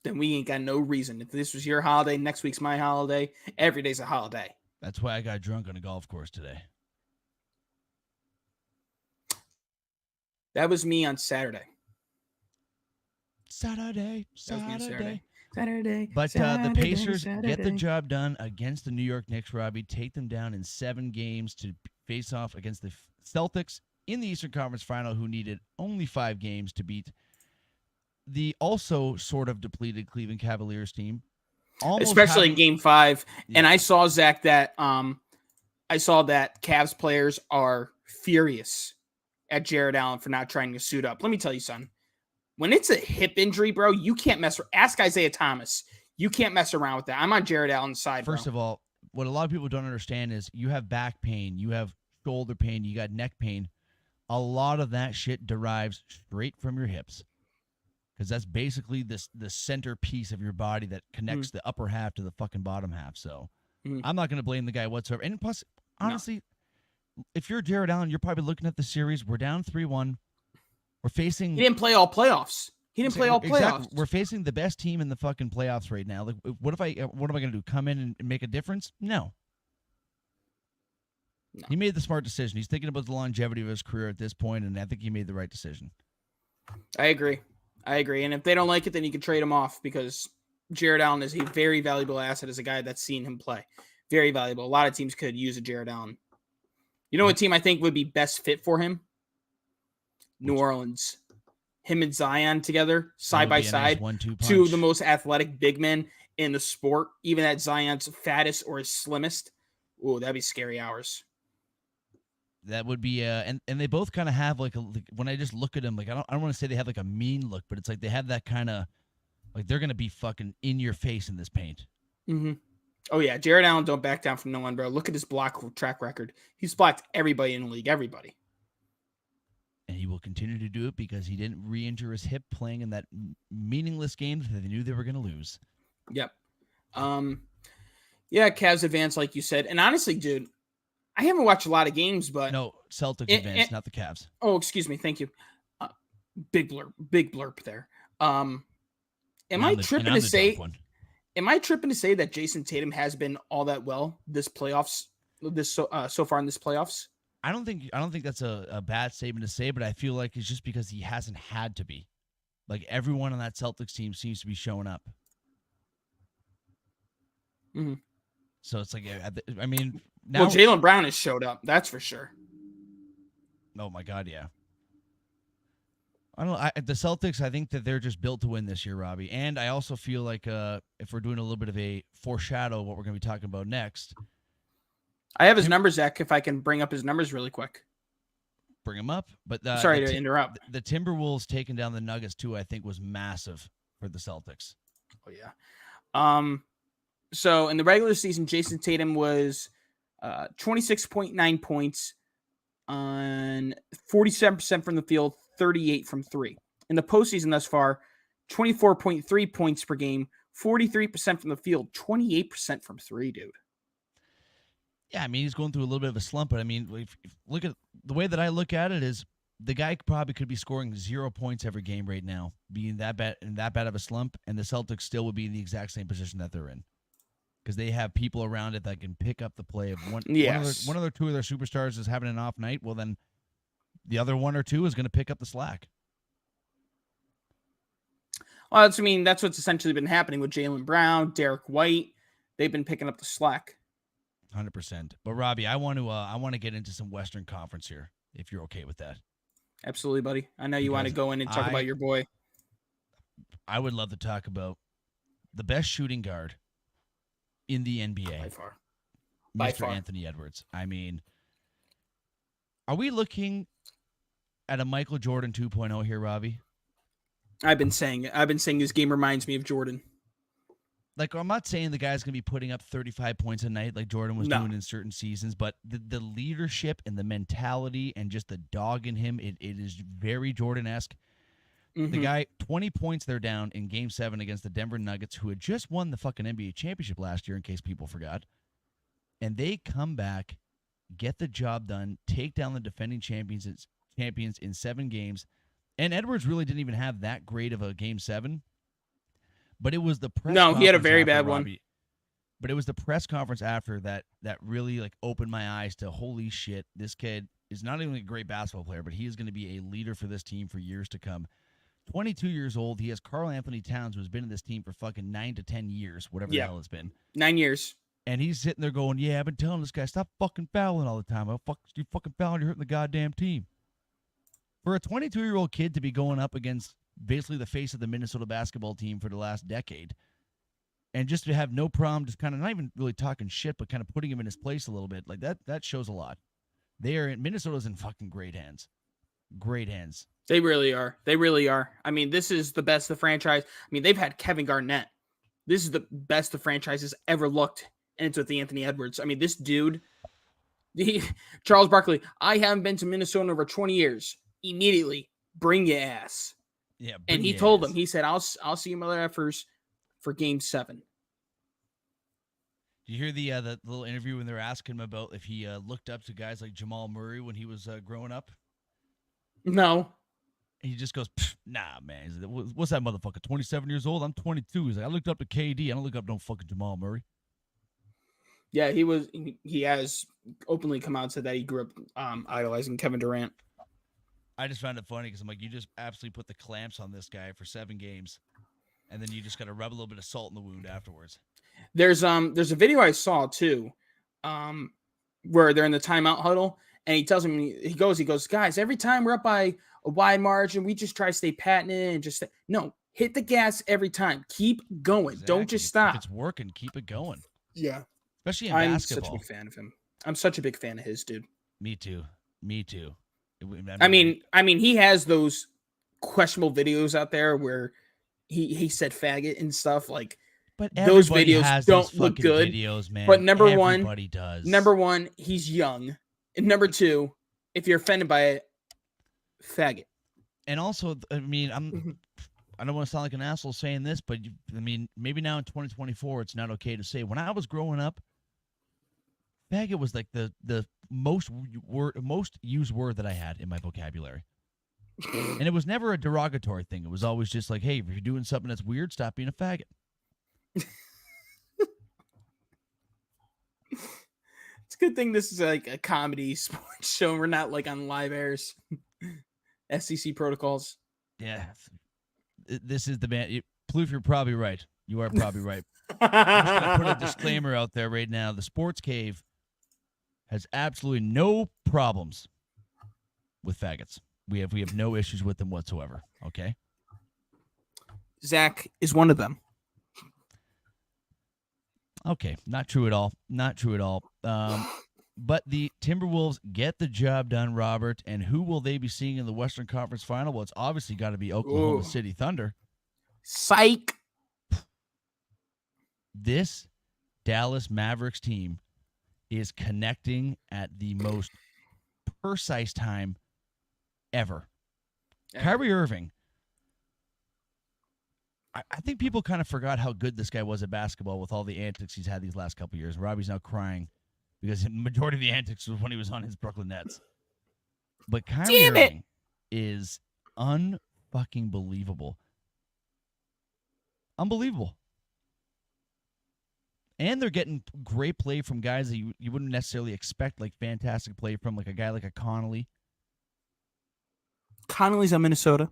then we ain't got no reason. If this was your holiday, next week's my holiday. Every day's a holiday. That's why I got drunk on a golf course today. That was me on Saturday. Saturday. But Saturday, the Pacers get the job done against the New York Knicks, Robbie. Take them down in 7 games to face off against the Celtics in the Eastern Conference Final, who needed only 5 games to beat the also sort of depleted Cleveland Cavaliers team. Especially in Game 5. Yeah. And I saw, Zach, that Cavs players are furious at Jared Allen for not trying to suit up. Let me tell you something. When it's a hip injury, bro, you can't ask Isaiah Thomas. You can't mess around with that. I'm on Jared Allen's side, First of all, what a lot of people don't understand is you have back pain, you have shoulder pain, you got neck pain. A lot of that shit derives straight from your hips, because that's basically the center piece of your body that connects the upper half to the fucking bottom half. So I'm not going to blame the guy whatsoever. And plus, honestly, if you're Jared Allen, you're probably looking at the series. We're down 3-1. We're facing. He didn't play all playoffs. Exactly. We're facing the best team in the fucking playoffs right now. Like, what am I going to do? Come in and make a difference? No. He made the smart decision. He's thinking about the longevity of his career at this point, and I think he made the right decision. I agree. And if they don't like it, then you can trade him off, because Jared Allen is a very valuable asset as a guy that's seen him play. Very valuable. A lot of teams could use a Jared Allen. You know what team I think would be best fit for him? New Orleans. Him and Zion together, side by side, nice 1-2 two of the most athletic big men in the sport, even at Zion's fattest or his slimmest. Ooh, that'd be scary hours. That would be, and they both kind of have like when I just look at them, like I don't want to say they have like a mean look, but it's like they have that kind of, like they're going to be fucking in your face in this paint. Mm-hmm. Oh yeah, Jared Allen don't back down from no one, bro. Look at his block track record. He's blocked everybody in the league, everybody. And he will continue to do it because he didn't re-injure his hip playing in that meaningless game that they knew they were going to lose. Yep. Yeah, Cavs advance, like you said. And honestly, dude, I haven't watched a lot of games, but... No, Celtics advance, not the Cavs. Oh, excuse me. Thank you. Big blurb there. Am I tripping to say that Jason Tatum has been all that well so far in this playoffs? I don't think that's a bad statement to say, but I feel like it's just because he hasn't had to be. Like, everyone on that Celtics team seems to be showing up. Mm-hmm. So it's like, I mean, now Jaylen Brown has showed up. That's for sure. Oh my God, yeah. I don't know. The Celtics, I think that they're just built to win this year, Robbie. And I also feel like if we're doing a little bit of a foreshadow of what we're going to be talking about next. I have his numbers, Zach, if I can bring up his numbers really quick. Bring him up. But sorry to interrupt. The Timberwolves taking down the Nuggets, too, I think was massive for the Celtics. Oh, yeah. So in the regular season, Jason Tatum was 26.9 points on 47% from the field, 38 from 3. In the postseason thus far, 24.3 points per game, 43% from the field, 28% from 3, dude. Yeah, I mean, he's going through a little bit of a slump, but I mean, if look at the way that I look at it is the guy probably could be scoring 0 points every game right now, being that bad of a slump, and the Celtics still would be in the exact same position that they're in. Because they have people around it that can pick up the play of one of their two of their superstars is having an off night. Well, then the other one or two is going to pick up the slack. Well, that's what's essentially been happening with Jaylen Brown, Derek White. They've been picking up the slack. 100%. But Robbie, I want to get into some Western Conference here, if you're okay with that. Absolutely, buddy. I know you want to go in and talk about your boy. I would love to talk about the best shooting guard in the NBA. By far. Mr. Anthony Edwards. I mean, are we looking at a Michael Jordan 2.0 here, Robbie? I've been saying it. I've been saying this game reminds me of Jordan. Like, I'm not saying the guy's going to be putting up 35 points a night like Jordan was doing in certain seasons, but the leadership and the mentality and just the dog in him, it is very Jordan-esque. Mm-hmm. The guy, 20 points they're down in Game 7 against the Denver Nuggets, who had just won the fucking NBA championship last year, in case people forgot. And they come back, get the job done, take down the defending champions in 7 games. And Edwards really didn't even have that great of a Game 7. But it was the press conference. No, he had a very after, bad Robbie, one. But it was the press conference after that really like opened my eyes to, holy shit, this kid is not only a great basketball player, but he is going to be a leader for this team for years to come. 22 years old. He has Karl Anthony Towns, who's been in this team for fucking 9 to 10 years, whatever the hell it's been. 9 years. And he's sitting there going, yeah, I've been telling this guy, stop fucking fouling all the time. You fucking fouling, you're hurting the goddamn team. For a 22-year-old kid to be going up against basically the face of the Minnesota basketball team for the last decade, and just to have no problem, just kind of not even really talking shit, but kind of putting him in his place a little bit, like that shows a lot. Minnesota's in fucking great hands. Great hands. They really are. They really are. I mean, this is the best the franchise. I mean, they've had Kevin Garnett. This is the best the franchise has ever looked, and it's with Anthony Edwards. I mean, this dude, Charles Barkley, I haven't been to Minnesota in over 20 years. Immediately, bring your ass. Yeah, and he told them, he said, I'll see you mother effers for Game 7. Did you hear the little interview when they were asking him about if he looked up to guys like Jamal Murray when he was growing up? No. And he just goes, nah, man. He's like, what's that motherfucker, 27 years old? I'm 22. He's like, I looked up to KD. I don't look up no fucking Jamal Murray. Yeah, he has openly come out and said that he grew up idolizing Kevin Durant. I just found it funny because I'm like, you just absolutely put the clamps on this guy for 7 games, and then you just got to rub a little bit of salt in the wound afterwards. There's a video I saw too, where they're in the timeout huddle, and he tells him, he goes, guys, every time we're up by a wide margin, we just try to stay patting it and just no, hit the gas every time, keep going, exactly. Don't just stop. If it's working, keep it going. Yeah, especially in basketball. I'm such a big fan of him. I'm such a big fan of his, dude. Me too. I mean, he has those questionable videos out there where he said faggot and stuff like. But those videos don't look good. Videos, man. But everybody does. Number one, he's young, and number two, if you're offended by it, faggot. And also, I mean, I don't want to sound like an asshole saying this, but I mean, maybe now in 2024, it's not okay to say. When I was growing up, faggot was like the most used word that I had in my vocabulary. And it was never a derogatory thing. It was always just like, hey, if you're doing something that's weird, stop being a faggot. It's a good thing this is like a comedy sports show. We're not like on live airs. SEC protocols. Yeah. This is the man. Plouffe, you're probably right. You are probably right. I'm just going to put a disclaimer out there right now. The Sports Cave has absolutely no problems with faggots. We have no issues with them whatsoever. Okay. Zach is one of them. Okay, not true at all. Not true at all. But the Timberwolves get the job done, Robert. And who will they be seeing in the Western Conference Final? Well, it's obviously got to be Oklahoma City Thunder. Psych. This Dallas Mavericks team is connecting at the most precise time ever. Kyrie Irving. I think people kind of forgot how good this guy was at basketball with all the antics he's had these last couple of years. Robbie's now crying because the majority of the antics was when he was on his Brooklyn Nets. But Kyrie Irving is unfucking believable. Unbelievable. And they're getting great play from guys that you wouldn't necessarily expect, like fantastic play from, like a guy like a Connolly. Connolly's on Minnesota.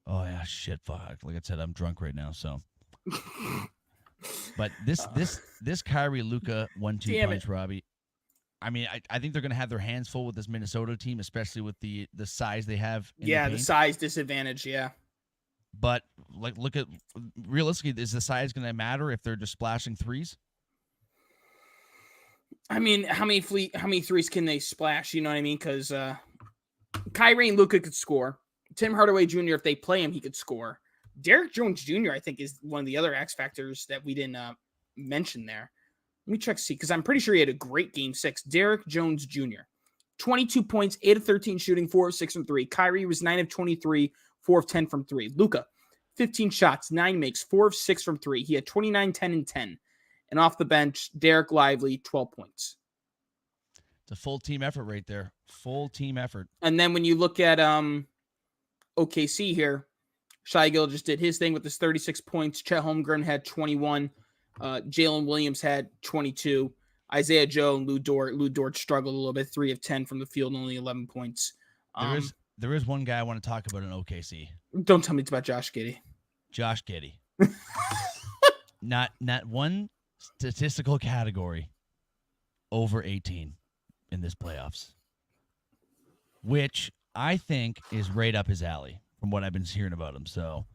Oh yeah, shit, fuck. Like I said, I'm drunk right now, so. But this Kyrie Luka 1-2 punch, Robbie. I mean, I think they're gonna have their hands full with this Minnesota team, especially with the size they have. The size disadvantage. Yeah. But like, look at realistically, is the size gonna matter if they're just splashing threes? I mean, how many threes can they splash? You know what I mean? Because Kyrie and Luka could score. Tim Hardaway Jr., if they play him, he could score. Derek Jones Jr., I think, is one of the other X factors that we didn't mention there. Let me check see, because I'm pretty sure he had a great game 6. Derek Jones Jr., 22 points, 8 of 13 shooting, 4 of 6 from 3. Kyrie was 9 of 23, 4 of 10 from 3. Luka, 15 shots, 9 makes, 4 of 6 from 3. He had 29, 10, and 10. And off the bench, Derek Lively, 12 points. It's a full team effort right there. Full team effort. And then when you look at OKC here, Shai Gilgeous did his thing with his 36 points. Chet Holmgren had 21. Jalen Williams had 22. Isaiah Joe and Lou Dort struggled a little bit, 3 of 10 from the field, only 11 points. There is one guy I want to talk about in OKC. Don't tell me it's about Josh Giddey. Josh Giddey. Not one statistical category over 18 in this playoffs, which I think is right up his alley from what I've been hearing about him. So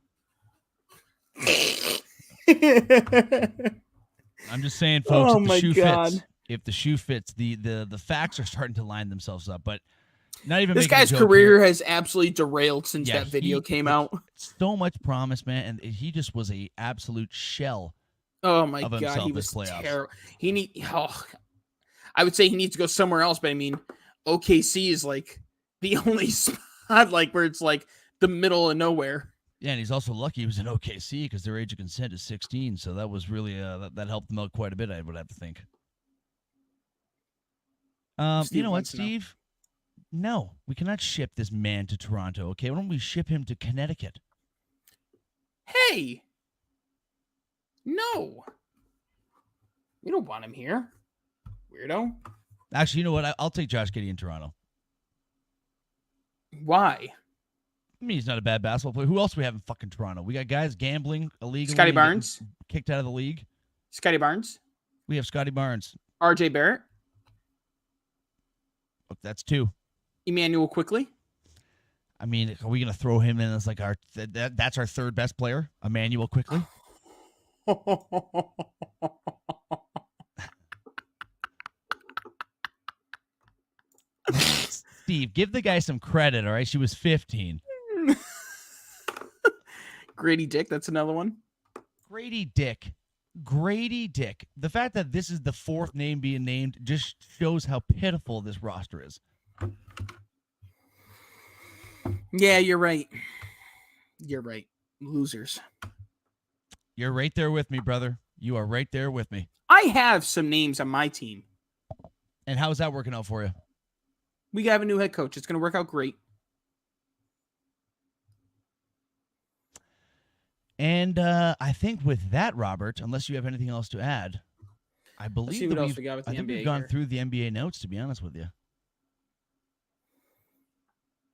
I'm just saying, folks, if the shoe fits, if the shoe fits, the facts are starting to line themselves up. But not even this guy's career has absolutely derailed since that video came out. So much promise, man, and he just was a absolute shell. Oh my God, he was terrible. I would say he needs to go somewhere else, but I mean, OKC is like the only spot like where it's like the middle of nowhere. Yeah, and he's also lucky he was in OKC because their age of consent is 16, so that was really that helped them out quite a bit, I would have to think. You know what, Steve? No, we cannot ship this man to Toronto, okay? Why don't we ship him to Connecticut? Hey! No. We don't want him here. Weirdo. Actually, you know what? I'll take Josh Giddey in Toronto. Why? I mean, he's not a bad basketball player. Who else do we have in fucking Toronto? We got guys gambling illegally. Scotty Barnes. Kicked out of the league. Scotty Barnes. We have Scotty Barnes. RJ Barrett. Look, that's 2. Emmanuel Quickly. I mean, are we going to throw him in as like that's our third best player? Emmanuel Quickly? Steve, give the guy some credit, all right? She was 15. Grady Dick, that's another one. Grady Dick. The fact that this is the 4th name being named just shows how pitiful this roster is. Yeah, you're right. Losers. You're right there with me, brother. You are right there with me. I have some names on my team. And how's that working out for you? We have a new head coach. It's going to work out great. And I think with that, Robert, unless you have anything else to add, I believe we've gone through the NBA notes, to be honest with you.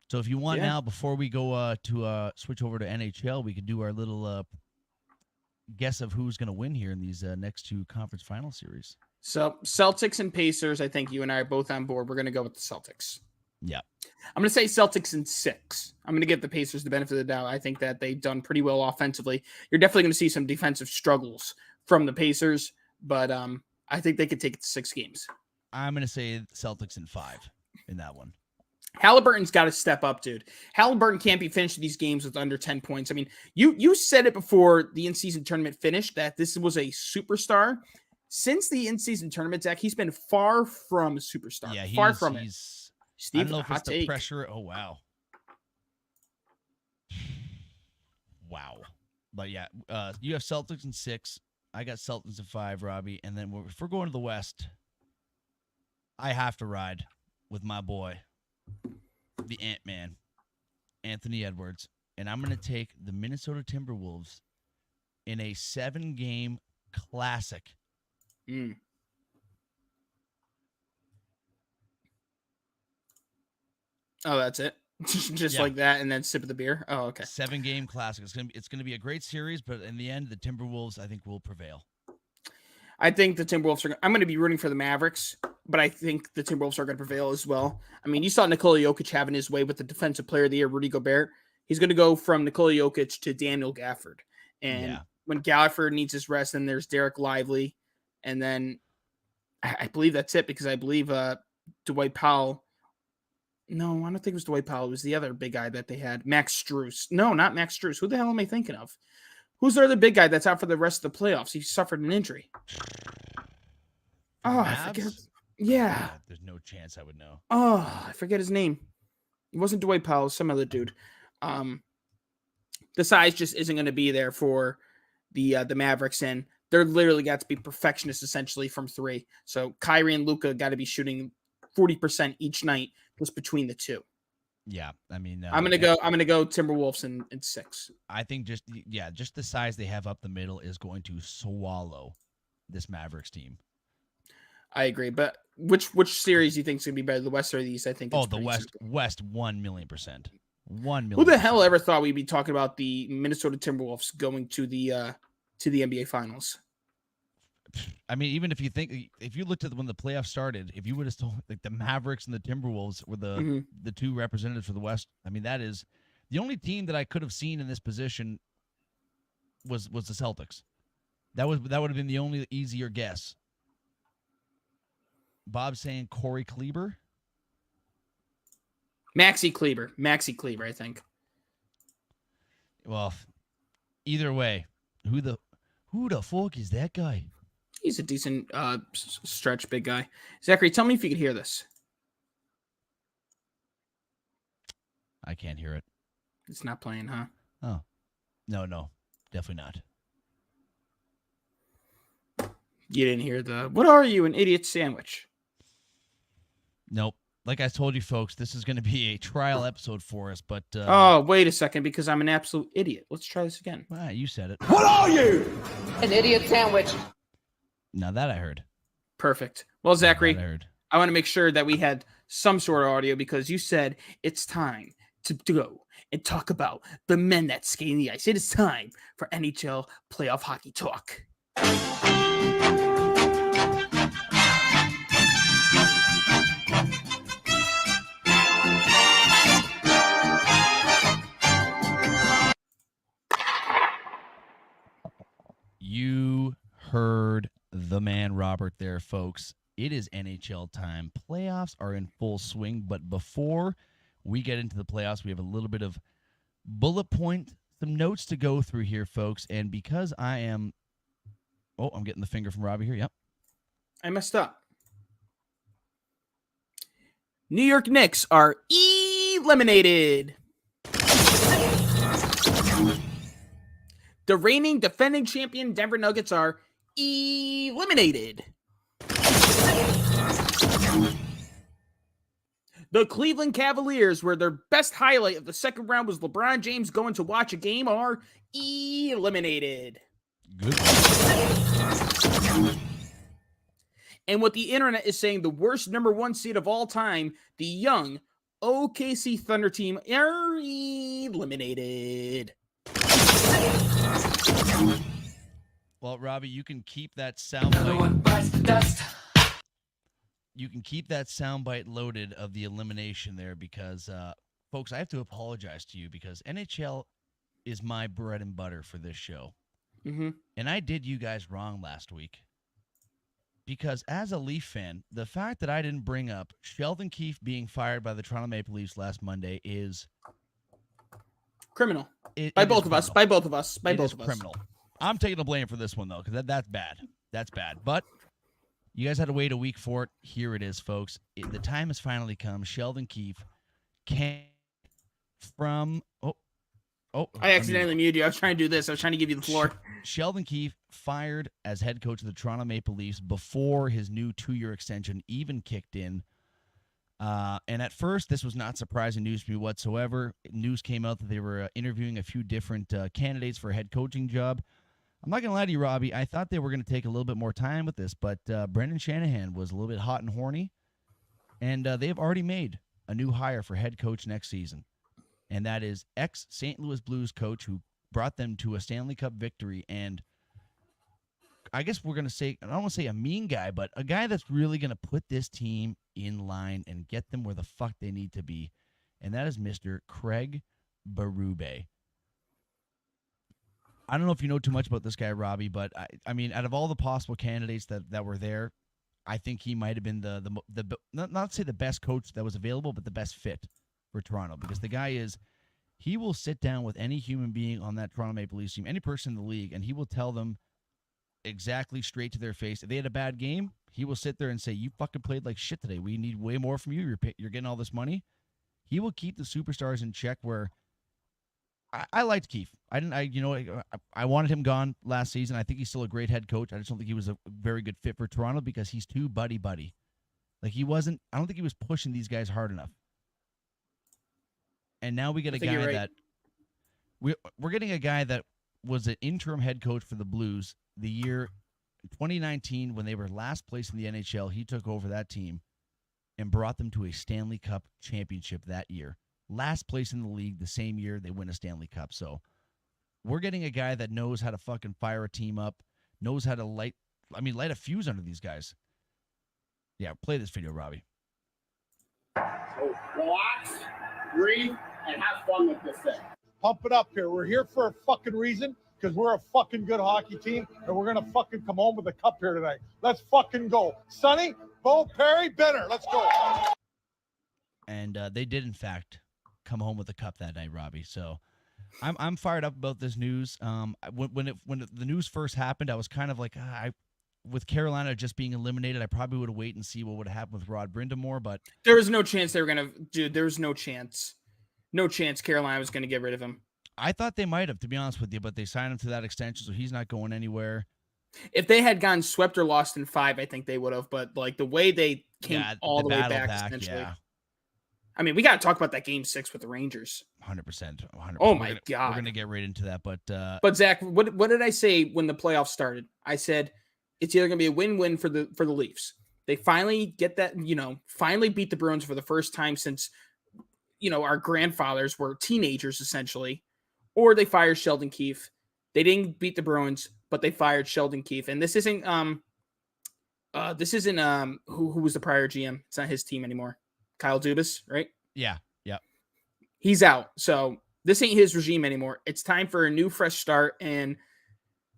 So if you want now, before we go to switch over to NHL, we could do our little guess of who's going to win here in these next 2 conference final series. So Celtics and Pacers, I think you and I are both on board. We're going to go with the Celtics. Yeah. I'm going to say Celtics in 6. I'm going to give the Pacers the benefit of the doubt. I think that they've done pretty well offensively. You're definitely going to see some defensive struggles from the Pacers, but I think they could take it to 6 games. I'm going to say Celtics in 5 in that one. Halliburton's got to step up, dude. Halliburton can't be finishing these games with under 10 points. I mean, you said it before the in-season tournament finished that this was a superstar. Since the in-season tournament, Zach, he's been far from a superstar. Yeah, far from it. Steve, I don't know if it's the pressure. Oh, wow. Wow. But yeah, you have Celtics in 6. I got Celtics in 5, Robbie. And then if we're going to the West, I have to ride with my boy, the Ant-Man, Anthony Edwards. And I'm going to take the Minnesota Timberwolves in a 7-game classic. Oh, that's it? Just like that, and then sip of the beer. Oh, okay. 7-game classic. It's gonna be a great series, but in the end, the Timberwolves I think will prevail. I think the Timberwolves are. I'm going to be rooting for the Mavericks, but I think the Timberwolves are going to prevail as well. I mean, you saw Nikola Jokic having his way with the Defensive Player of the Year, Rudy Gobert. He's going to go from Nikola Jokic to Daniel Gafford, and when Gafford needs his rest, then there's Derek Lively, and then I believe that's it because I believe Dwight Powell. No, I don't think it was Dwight Powell. It was the other big guy that they had, Max Strus. No, not Max Strus. Who the hell am I thinking of? Who's the other big guy that's out for the rest of the playoffs? He suffered an injury. Oh, I forget. Yeah. There's no chance I would know. Oh, I forget his name. It wasn't Dwight Powell, some other dude. The size just isn't going to be there for the Mavericks, and they're literally got to be perfectionists essentially from three. So Kyrie and Luka got to be shooting 40% each night just between the two. Yeah, I mean, I'm gonna go Timberwolves in 6. I think just the size they have up the middle is going to swallow this Mavericks team. I agree, but which series do you think is gonna be better, the West or the East? I think. The West, simple. West, 1,000,000%. 1,000,000%. Who the hell ever thought we'd be talking about the Minnesota Timberwolves going to the NBA Finals? I mean, even if you looked at when the playoffs started, if you would have told like the Mavericks and the Timberwolves were the two representatives for the West, I mean, that is the only team that I could have seen in this position was the Celtics. That would have been the only easier guess. Bob saying Corey Kleber? Maxi Kleber, I think. Well, either way, who the fuck is that guy? He's a decent stretch big guy. Zachary, tell me if you could hear this. I can't hear it. It's not playing, huh? Oh. No. Definitely not. You didn't hear what are you, an idiot sandwich? Nope. Like I told you folks, this is going to be a trial episode for us, but... oh, wait a second, because I'm an absolute idiot. Let's try this again. Ah, you said it. What are you? An idiot sandwich. Now that I heard. Perfect. Well, Zachary, I want to make sure that we had some sort of audio because you said it's time to go and talk about the men that skate in the ice. It is time for NHL playoff hockey talk. You heard the man Robert there, folks. It is NHL time. Playoffs are in full swing, but before we get into the playoffs, we have a little bit of bullet point, some notes to go through here, folks. And because I'm getting the finger from Robbie here. Yep. I messed up. New York Knicks are eliminated. The reigning defending champion Denver Nuggets are eliminated. The Cleveland Cavaliers, where their best highlight of the second round was LeBron James going to watch a game, are eliminated. Good. And what the internet is saying, the worst number 1 seed of all time, the young OKC Thunder team are eliminated. Well, Robbie, you can keep that soundbite. You can keep that soundbite loaded of the elimination there because, folks, I have to apologize to you because NHL is my bread and butter for this show. Mm-hmm. And I did you guys wrong last week. Because as a Leaf fan, the fact that I didn't bring up Sheldon Keefe being fired by the Toronto Maple Leafs last Monday is criminal. By both of us. Criminal. I'm taking the blame for this one, though, because that's bad. That's bad. But you guys had to wait a week for it. Here it is, folks. The time has finally come. Sheldon Keefe came from... I accidentally muted you. I was trying to do this. I was trying to give you the floor. Sheldon Keefe fired as head coach of the Toronto Maple Leafs before his new 2-year extension even kicked in. And at first, this was not surprising news to me whatsoever. News came out that they were interviewing a few different candidates for a head coaching job. I'm not going to lie to you, Robbie. I thought they were going to take a little bit more time with this, but Brendan Shanahan was a little bit hot and horny, and they have already made a new hire for head coach next season, and that is ex-St. Louis Blues coach who brought them to a Stanley Cup victory. And I guess we're going to say, I don't want to say a mean guy, but a guy that's really going to put this team in line and get them where the fuck they need to be. And that is Mr. Craig Berube. I don't know if you know too much about this guy, Robbie, but I mean, out of all the possible candidates that were there, I think he might have been the not say the best coach that was available, but the best fit for Toronto, because the guy he will sit down with any human being on that Toronto Maple Leafs team, any person in the league, and he will tell them exactly straight to their face. If they had a bad game, he will sit there and say, "You fucking played like shit today. We need way more from you. You're getting all this money." He will keep the superstars in check. Where I liked Keefe. I wanted him gone last season. I think he's still a great head coach. I just don't think he was a very good fit for Toronto because he's too buddy. Like he wasn't. I don't think he was pushing these guys hard enough. And now we get a guy that we're getting a guy that was an interim head coach for the Blues the year 2019 when they were last place in the NHL. He took over that team and brought them to a Stanley Cup championship that year. Last place in the league the same year they win a Stanley Cup. So we're getting a guy that knows how to fucking fire a team up, knows how to light a fuse under these guys. Yeah, play this video, Robbie. So relax, breathe, and have fun with this thing. Pump it up here. We're here for a fucking reason, because we're a fucking good hockey team, and we're going to fucking come home with a cup here tonight. Let's fucking go. Sonny, Bo, Perry, Benner. Let's go. And they did, in fact, come home with a cup that night, Robbie. So I'm fired up about this news. When the news first happened, I was kind of like, with Carolina just being eliminated, I probably would have waited and see what would have happened with Rod Brindamore. But there was no chance they were going to, dude. There was no chance. No chance Carolina was going to get rid of him. I thought they might have, to be honest with you, but they signed him to that extension, so he's not going anywhere. If they had gotten swept or lost in 5, I think they would have. But like the way they came all the way back, essentially. Yeah. I mean, we got to talk about that Game 6 with the Rangers. 100%. Oh my God, we're gonna get right into that. But Zach, what did I say when the playoffs started? I said it's either gonna be a win-win for the Leafs. They finally get that, finally beat the Bruins for the first time since, our grandfathers were teenagers essentially, or they fire Sheldon Keefe. They didn't beat the Bruins, but they fired Sheldon Keefe, and this isn't who was the prior GM? It's not his team anymore. Kyle Dubas, right? Yeah. He's out. So this ain't his regime anymore. It's time for a new, fresh start. And,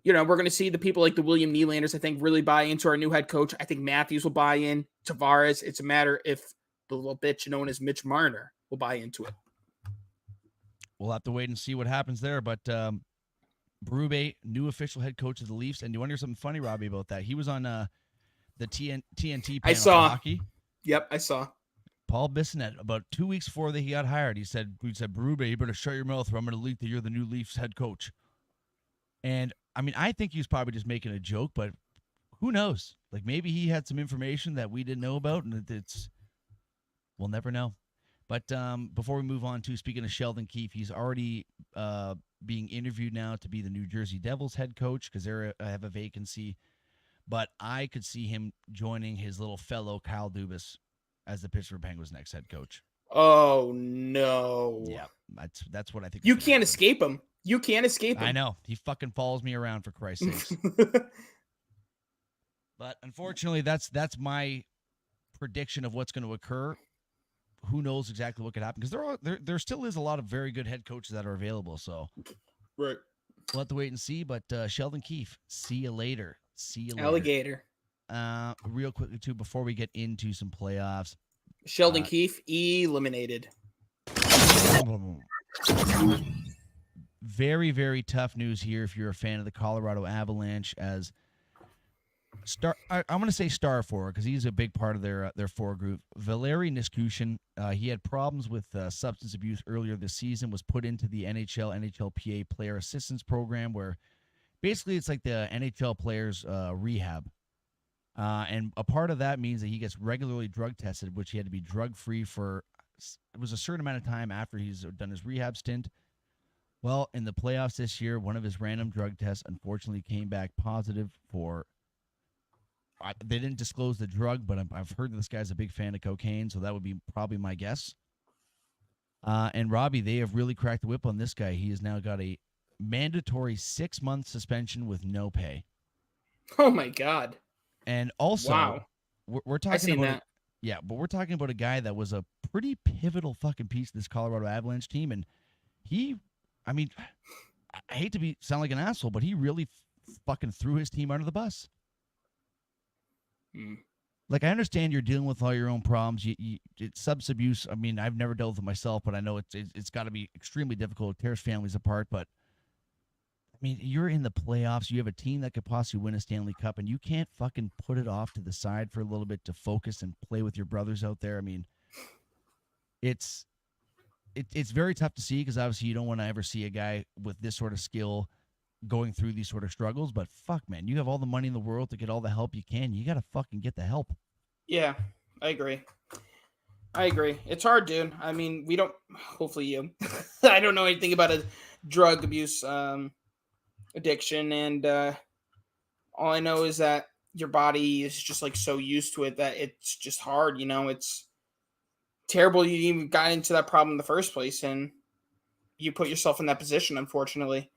we're going to see the people like the William Nylanders, I think, really buy into our new head coach. I think Matthews will buy in. Tavares. It's a matter if the little bitch known as Mitch Marner will buy into it. We'll have to wait and see what happens there. But Berube, new official head coach of the Leafs. And you want to hear something funny, Robbie, about that? He was on the TNT panel I saw. for hockey. Yep, I saw. Paul Bissonnette, about 2 weeks before he got hired, he said, Berube, you better shut your mouth or I'm going to leak that you're the new Leafs head coach. And, I mean, I think he was probably just making a joke, but who knows? Like, maybe he had some information that we didn't know about, and we'll never know. But before we move on to, speaking of Sheldon Keefe, he's already being interviewed now to be the New Jersey Devils head coach because they have a vacancy. But I could see him joining his little fellow Kyle Dubas as the Pittsburgh Penguins' next head coach. Oh, no. Yeah, that's what I think. You can't escape him. You can't escape him. I know. He fucking follows me around, for Christ's sakes. But unfortunately, that's my prediction of what's going to occur. Who knows exactly what could happen? Because there still is a lot of very good head coaches that are available. So right, we'll have to wait and see. But Sheldon Keefe, see you later. See you later. Alligator. Real quickly, too, before we get into some playoffs. Sheldon Keefe eliminated. Very, very tough news here if you're a fan of the Colorado Avalanche. As I'm going to say star forward because he's a big part of their forward group. Valeri Nichushkin, he had problems with substance abuse earlier this season, was put into the NHLPA Player Assistance Program, where basically it's like the NHL players' rehab. And a part of that means that he gets regularly drug tested, which he had to be drug-free for it was a certain amount of time after he's done his rehab stint. Well, in the playoffs this year, one of his random drug tests unfortunately came back positive for They didn't disclose the drug, but I've heard this guy's a big fan of cocaine, so that would be probably my guess. And Robbie, they have really cracked the whip on this guy. He has now got a mandatory 6-month suspension with no pay. Oh my God! And also, wow, we're talking about but we're talking about a guy that was a pretty pivotal fucking piece of this Colorado Avalanche team, and I hate to sound like an asshole, but he really fucking threw his team under the bus. Like, I understand you're dealing with all your own problems. It's substance abuse. I mean, I've never dealt with it myself, but I know it's got to be extremely difficult. It tears families apart. But I mean, you're in the playoffs. You have a team that could possibly win a Stanley Cup, and you can't fucking put it off to the side for a little bit to focus and play with your brothers out there. I mean, it's very tough to see because obviously you don't want to ever see a guy with this sort of skill going through these sort of struggles, but fuck, man, you have all the money in the world to get all the help you can. You got to fucking get the help. Yeah, I agree. It's hard, dude. I mean, hopefully you, I don't know anything about a drug abuse addiction, and all I know is that your body is just like so used to it that it's just hard, it's terrible you even got into that problem in the first place, and you put yourself in that position, unfortunately.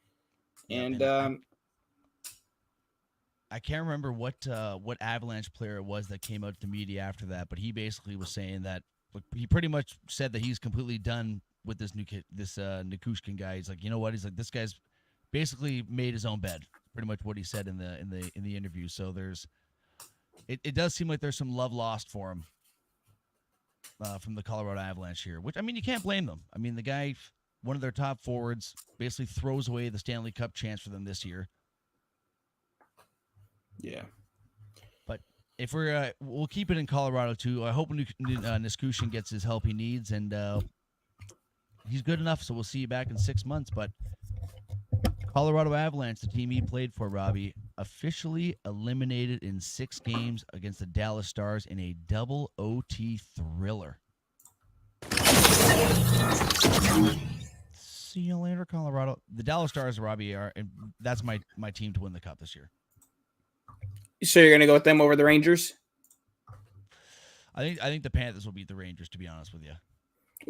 And I can't remember what Avalanche player it was that came out to media after that, but he basically was saying that he pretty much said that he's completely done with this Nikushkin guy. He's like, you know what? He's like, this guy's basically made his own bed. Pretty much what he said in the interview. So it does seem like there's some love lost for him from the Colorado Avalanche here. Which, I mean, you can't blame them. I mean, the guy, one of their top forwards, basically throws away the Stanley Cup chance for them this year. Yeah. But if we'll keep it in Colorado too. I hope Nichushkin gets his help he needs, and he's good enough. So we'll see you back in 6 months. But Colorado Avalanche, the team he played for, Robbie, officially eliminated in 6 games against the Dallas Stars in a double OT thriller. See you later, Colorado. The Dallas Stars, Robbie, and that's my team to win the cup this year. So you're gonna go with them over the Rangers? I think the Panthers will beat the Rangers, to be honest with you.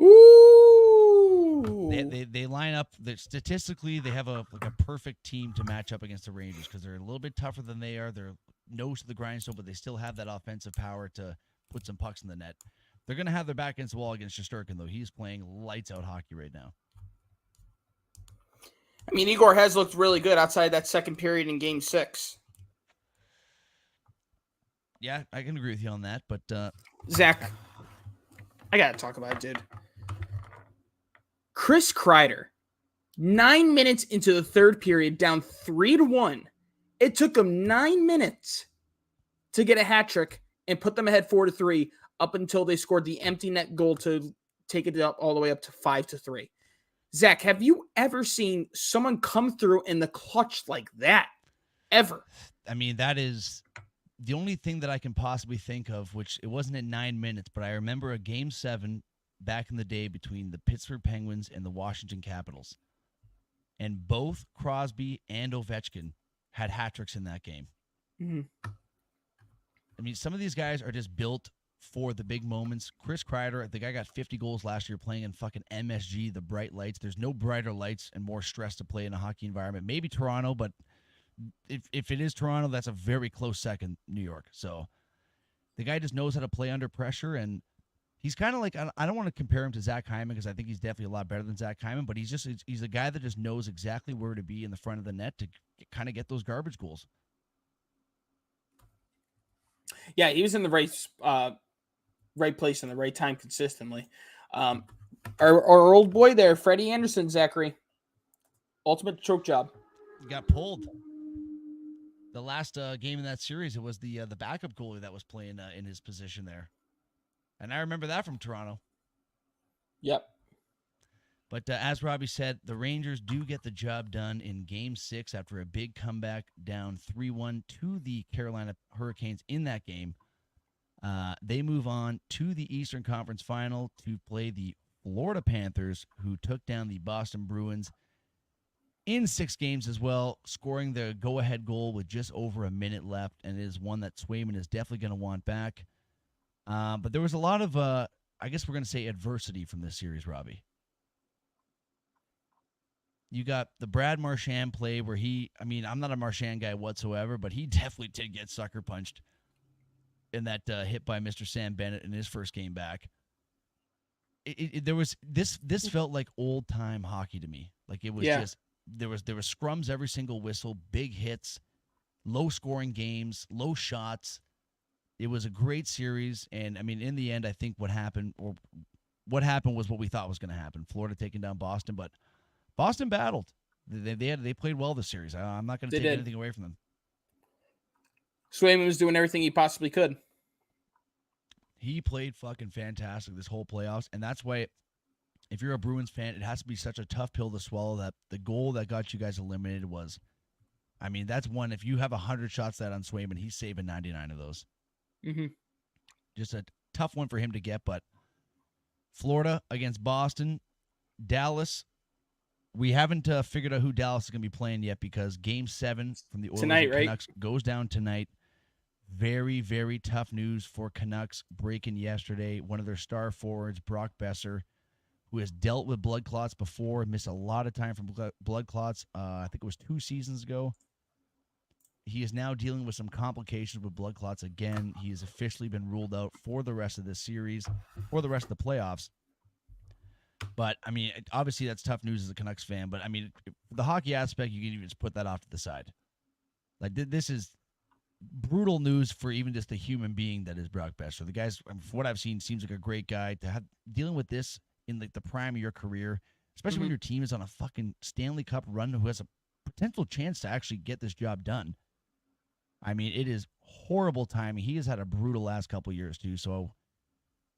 Ooh. They line up. Statistically, they have a perfect team to match up against the Rangers because they're a little bit tougher than they are. They're nose to the grindstone, but they still have that offensive power to put some pucks in the net. They're going to have their back against the wall against Shesterkin, though. He's playing lights-out hockey right now. I mean, Igor has looked really good outside that second period in Game 6. Yeah, I can agree with you on that, but... Zach, I got to talk about it, dude. Chris Kreider, 9 minutes into the third period, down 3-1. It took him 9 minutes to get a hat trick and put them ahead 4-3 up until they scored the empty net goal to take it up all the way up to 5-3. Zach, have you ever seen someone come through in the clutch like that? Ever? I mean, that is the only thing that I can possibly think of, which it wasn't in 9 minutes, but I remember a Game 7 back in the day between the Pittsburgh Penguins and the Washington Capitals. And both Crosby and Ovechkin had hat tricks in that game. Mm-hmm. I mean, some of these guys are just built for the big moments. Chris Kreider, the guy got 50 goals last year playing in fucking MSG, the bright lights. There's no brighter lights and more stress to play in a hockey environment. Maybe Toronto, but if it is Toronto, that's a very close second, New York. So the guy just knows how to play under pressure, and he's kind of like, I don't want to compare him to Zach Hyman because I think he's definitely a lot better than Zach Hyman, but he's a guy that just knows exactly where to be in the front of the net to kind of get those garbage goals. Yeah, he was in the right place in the right time consistently. Our old boy there, Freddie Anderson, Zachary, ultimate choke job. He got pulled. The last game in that series, it was the backup goalie that was playing in his position there. And I remember that from Toronto. Yep. But as Robbie said, the Rangers do get the job done in Game 6 after a big comeback down 3-1 to the Carolina Hurricanes in that game. They move on to the Eastern Conference Final to play the Florida Panthers, who took down the Boston Bruins in 6 games as well, scoring the go-ahead goal with just over a minute left, and it is one that Swayman is definitely going to want back. But there was a lot of, I guess we're going to say, adversity from this series, Robbie. You got the Brad Marchand play where I'm not a Marchand guy whatsoever, but he definitely did get sucker punched in that hit by Mr. Sam Bennett in his first game back. This felt like old time hockey to me. Like it was just there was scrums every single whistle, big hits, low scoring games, low shots. It was a great series, and I mean, in the end, I think what happened was what we thought was going to happen. Florida taking down Boston, but Boston battled. They played well this series. I'm not going to take anything away from them. Swayman was doing everything he possibly could. He played fucking fantastic this whole playoffs, and that's why, if you're a Bruins fan, it has to be such a tough pill to swallow that the goal that got you guys eliminated was, I mean, that's one. If you have 100 shots that on Swayman, he's saving 99 of those. Mm-hmm. Just a tough one for him to get, but Florida against Boston, Dallas. We haven't figured out who Dallas is going to be playing yet because Game 7 from the Oilers and Canucks goes down tonight. Very, very tough news for Canucks breaking yesterday. One of their star forwards, Brock Besser, who has dealt with blood clots before, missed a lot of time from blood clots. I think it was 2 seasons ago. He is now dealing with some complications with blood clots again. He has officially been ruled out for the rest of this series, for the rest of the playoffs. But, I mean, obviously that's tough news as a Canucks fan. But, I mean, the hockey aspect, you can even just put that off to the side. Like, this is brutal news for even just the human being that is Brock Besser. The guy's, from what I've seen, seems like a great guy. To have dealing with this in the prime of your career, especially when your team is on a fucking Stanley Cup run who has a potential chance to actually get this job done. I mean, it is horrible timing. He has had a brutal last couple of years, too. So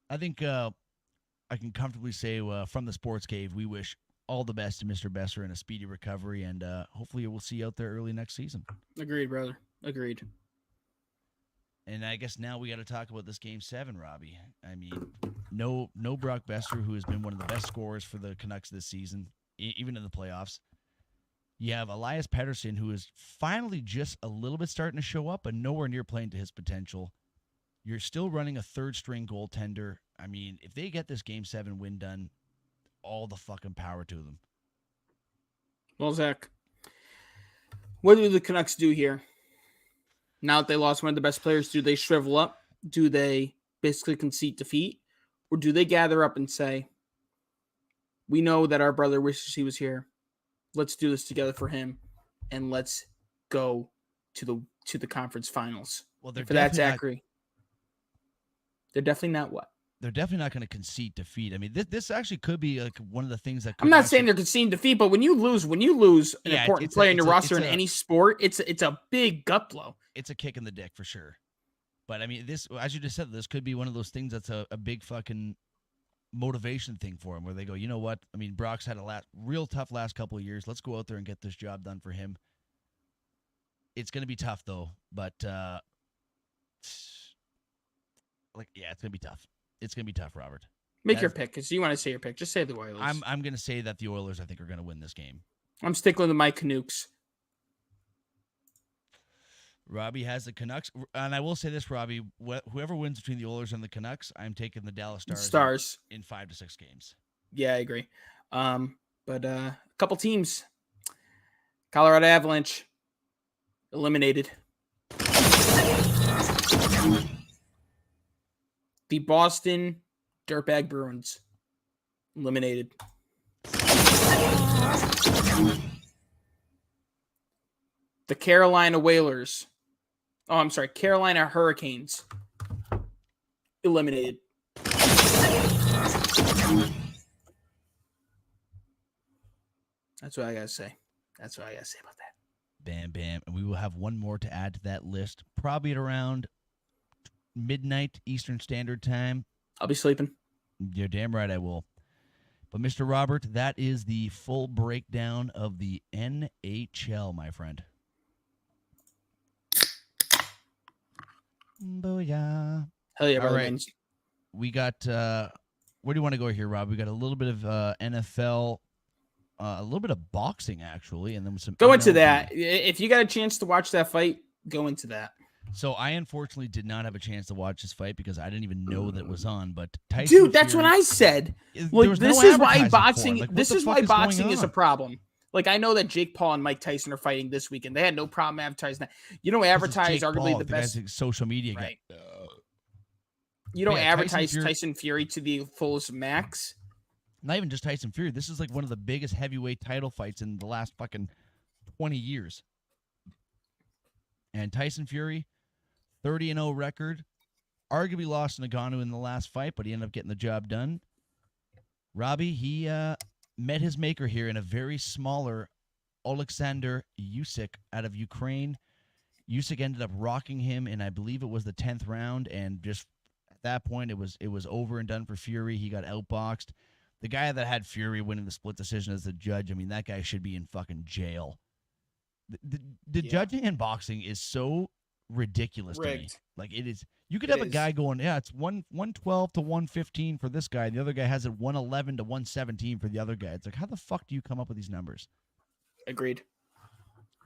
I think I can comfortably say from the Sports Cave, we wish all the best to Mr. Besser and a speedy recovery, and hopefully we'll see you out there early next season. Agreed, brother. Agreed. And I guess now we got to talk about this Game 7, Robbie. I mean, no Brock Besser, who has been one of the best scorers for the Canucks this season, even in the playoffs. You have Elias Pettersson, who is finally just a little bit starting to show up, but nowhere near playing to his potential. You're still running a third-string goaltender. I mean, if they get this Game 7 win done, all the fucking power to them. Well, Zach, what do the Canucks do here? Now that they lost one of the best players, do they shrivel up? Do they basically concede defeat? Or do they gather up and say, we know that our brother wishes he was here. Let's do this together for him, and let's go to the conference finals. Well, for that, Zachary, they're definitely not what? They're definitely not going to concede defeat. I mean, this actually could be like one of the things that. I'm not saying they're conceding defeat, but when you lose an important player in your roster in any sport, it's a big gut blow. It's a kick in the dick for sure. But I mean, this, as you just said, this could be one of those things that's a big fucking motivation thing for him, where they go, you know what? I mean, Brock's had a real tough last couple of years. Let's go out there and get this job done for him. It's going to be tough though, but it's going to be tough. It's going to be tough, Robert. Make your pick, because you want to say your pick. Just say the Oilers. I'm going to say that the Oilers, I think, are going to win this game. I'm sticking with my Canucks. Robbie has the Canucks. And I will say this, Robbie, whoever wins between the Oilers and the Canucks, I'm taking the Dallas Stars. In 5 to 6 games. Yeah, I agree. But a couple teams. Colorado Avalanche eliminated. The Boston Dirtbag Bruins eliminated. The Carolina Hurricanes eliminated. That's what I gotta say. That's what I gotta say about that. Bam, bam. And we will have one more to add to that list, probably at around midnight Eastern Standard Time. I'll be sleeping. You're damn right I will. But Mr. Robert, that is the full breakdown of the NHL, my friend. Booyah. Hell yeah, brother. All right. We got, where do you want to go here, Rob? We got a little bit of NFL. a little bit of boxing actually, and then some. Go into that. If you got a chance to watch that fight, go into that. So I unfortunately did not have a chance to watch this fight because I didn't even know that it was on. But Tyson Dude, that's Fury, what I said. Like, this is why boxing. Like, this is why boxing is a problem. Like, I know that Jake Paul and Mike Tyson are fighting this weekend. They had no problem advertising that. You don't advertise arguably the best social media guy. You don't advertise Tyson Fury to the fullest max. Not even just Tyson Fury. This is like one of the biggest heavyweight title fights in the last fucking 20 years. And Tyson Fury, 30-0 record, arguably lost to Ngannou in the last fight, but he ended up getting the job done. Robbie, he met his maker here in a very smaller Alexander Usyk out of Ukraine. Usyk ended up rocking him in, I believe it was the 10th round, and just at that point, it was over and done for Fury. He got outboxed. The guy that had Fury winning the split decision as the judge, I mean, that guy should be in fucking jail. The judging in boxing is so ridiculous to me. Like, it is. You could have a guy going, it's 112 to 115 for this guy. The other guy has it 111 to 117 for the other guy. It's like, how the fuck do you come up with these numbers? Agreed.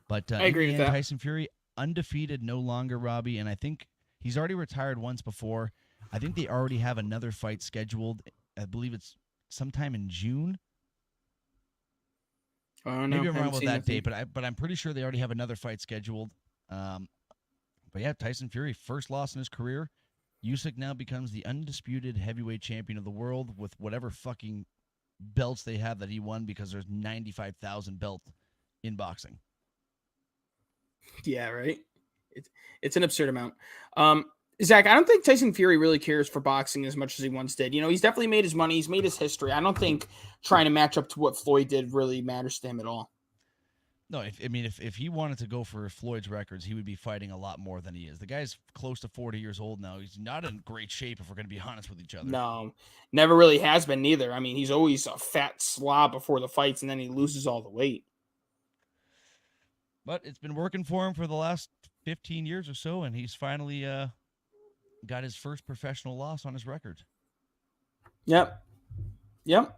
But I agree with that. Tyson Fury, undefeated no longer, Robbie, and I think he's already retired once before. I think they already have another fight scheduled. I believe it's sometime in June. Maybe I'm wrong about that date, but I'm pretty sure they already have another fight scheduled. But yeah, Tyson Fury, first loss in his career. Usyk now becomes the undisputed heavyweight champion of the world with whatever fucking belts they have that he won, because there's 95,000 belts in boxing. Yeah, right. It's an absurd amount. Zach, I don't think Tyson Fury really cares for boxing as much as he once did. You know, he's definitely made his money. He's made his history. I don't think trying to match up to what Floyd did really matters to him at all. No, if he wanted to go for Floyd's records, he would be fighting a lot more than he is. The guy's close to 40 years old now. He's not in great shape, if we're going to be honest with each other. No, never really has been neither. I mean, he's always a fat slob before the fights, and then he loses all the weight. But it's been working for him for the last 15 years or so, and he's finally got his first professional loss on his record. Yep.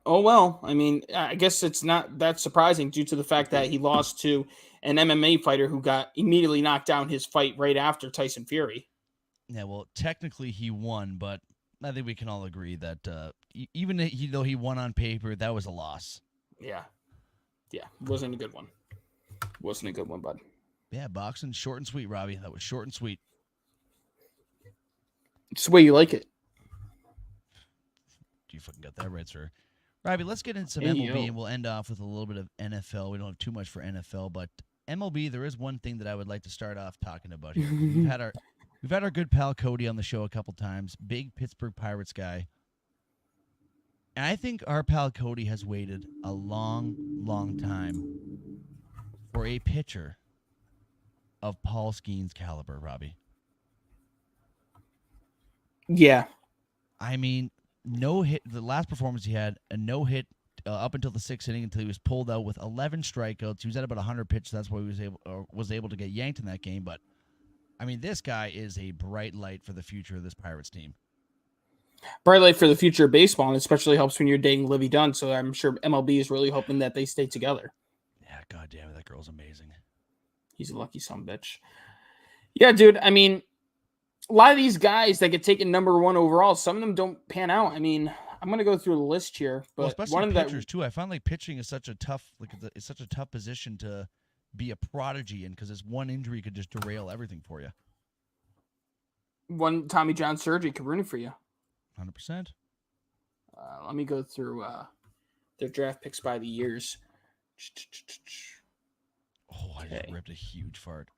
Oh, well, I mean, I guess it's not that surprising due to the fact that he lost to an MMA fighter who got immediately knocked down his fight right after Tyson Fury. Yeah, well, technically he won, but I think we can all agree that even though he won on paper, that was a loss. Yeah. Wasn't a good one. Wasn't a good one, bud. Yeah, boxing, short and sweet, Robbie. That was short and sweet. It's the way you like it. You fucking got that right, sir. Robbie, let's get into some MLB, and we'll end off with a little bit of NFL. We don't have too much for NFL, but MLB, there is one thing that I would like to start off talking about here. We've had our good pal Cody on the show a couple times, big Pittsburgh Pirates guy. And I think our pal Cody has waited a long, long time for a pitcher of Paul Skeens' caliber, Robbie. Yeah. I mean, no hit. The last performance he had, a no hit up until the 6th inning, until he was pulled out with 11 strikeouts. He was at about 100 pitches. That's why he was able to get yanked in that game. But I mean, this guy is a bright light for the future of this Pirates team. Bright light for the future of baseball, and especially helps when you're dating Livy Dunn. So I'm sure MLB is really hoping that they stay together. Yeah, goddamn it, that girl's amazing. He's a lucky son of a bitch. Yeah, dude. I mean, a lot of these guys that get taken number one overall, some of them don't pan out. I mean, I'm gonna go through the list here, but well, especially pitchers too. I find like pitching is such a tough, it's such a tough position to be a prodigy in, because this one injury could just derail everything for you. One Tommy John surgery could ruin it for you. 100%. Let me go through their draft picks by the years. Oh, I just ripped a huge fart.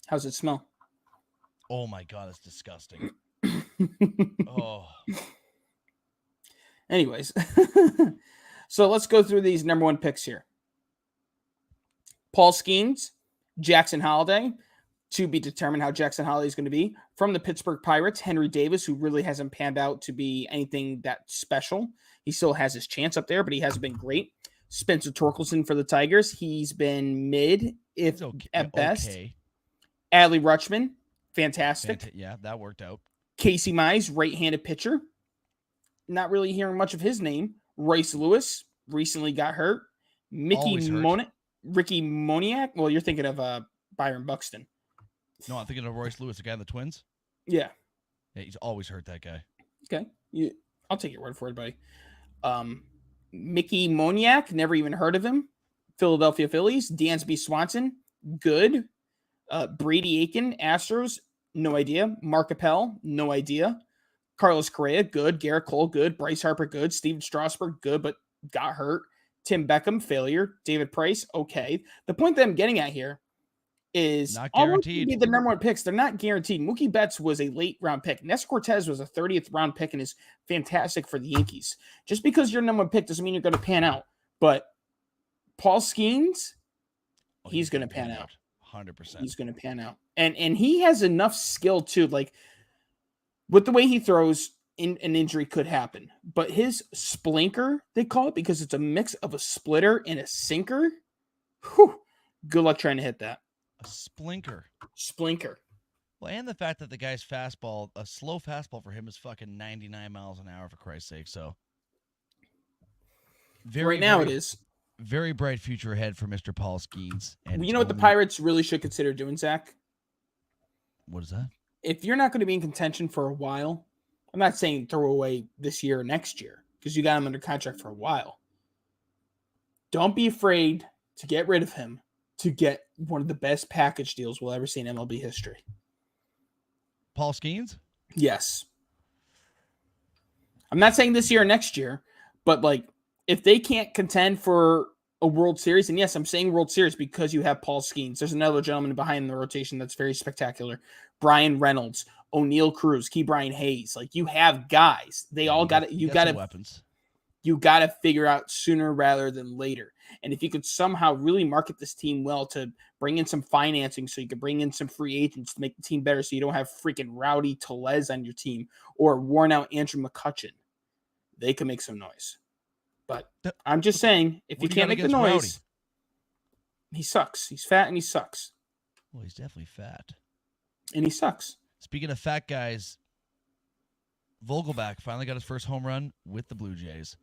How's it smell? Oh my God, it's disgusting. Oh. Anyways, so let's go through these number one picks here. Paul Skeens, Jackson Holliday, to be determined how Jackson Holliday is going to be. From the Pittsburgh Pirates, Henry Davis, who really hasn't panned out to be anything that special. He still has his chance up there, but he hasn't been great. Spencer Torkelson for the Tigers. He's been mid, if at best. Okay. Adley Rutschman, fantastic. Yeah, that worked out. Casey Mize, right-handed pitcher. Not really hearing much of his name. Royce Lewis recently got hurt. Ricky Moniak. Well, you're thinking of Byron Buxton. No, I'm thinking of Royce Lewis, the guy in the Twins. Yeah. He's always hurt, that guy. Okay. I'll take your word for it, buddy. Mickey Moniak, never even heard of him. Philadelphia Phillies. Dansby Swanson, good. Brady Aiken, Astros, no idea. Mark Appel, no idea. Carlos Correa, good. Garrett Cole, good. Bryce Harper, good. Steven Strasburg, good, but got hurt. Tim Beckham, failure. David Price, okay. The point that I'm getting at here is not guaranteed. The number one picks, they're not guaranteed. Mookie Betts was a late round pick. Nestor Cortez was a 30th round pick and is fantastic for the Yankees. Just because you're number one pick doesn't mean you're going to pan out. But Paul Skeens, he's going to pan out. 100%. He's going to pan out. And he has enough skill too. Like with the way he throws, an injury could happen. But his splinker, they call it, because it's a mix of a splitter and a sinker. Whew, good luck trying to hit that. A splinker. Well, and the fact that the guy's fastball, a slow fastball for him is fucking 99 miles an hour, for Christ's sake. So it is. Very bright future ahead for Mr. Paul Skeens. And you know what the Pirates really should consider doing, Zach? What is that? If you're not going to be in contention for a while, I'm not saying throw away this year or next year, because you got him under contract for a while. Don't be afraid to get rid of him to get one of the best package deals we'll ever see in MLB history. Paul Skeens? Yes. I'm not saying this year or next year, but like if they can't contend for a World Series, and yes, I'm saying World Series because you have Paul Skeens. There's another gentleman behind the rotation that's very spectacular. Brian Reynolds, O'Neal Cruz, Key Brian Hayes. Like you have guys. They all got it. You got to weapons. You got to figure out sooner rather than later. And if you could somehow really market this team well to bring in some financing so you could bring in some free agents to make the team better so you don't have freaking Rowdy Tellez on your team or worn out Andrew McCutchen, they can make some noise. But I'm just saying, if you can't make the noise, Rowdy? He sucks. He's fat and he sucks. Well, he's definitely fat. And he sucks. Speaking of fat guys, Vogelbach finally got his first home run with the Blue Jays.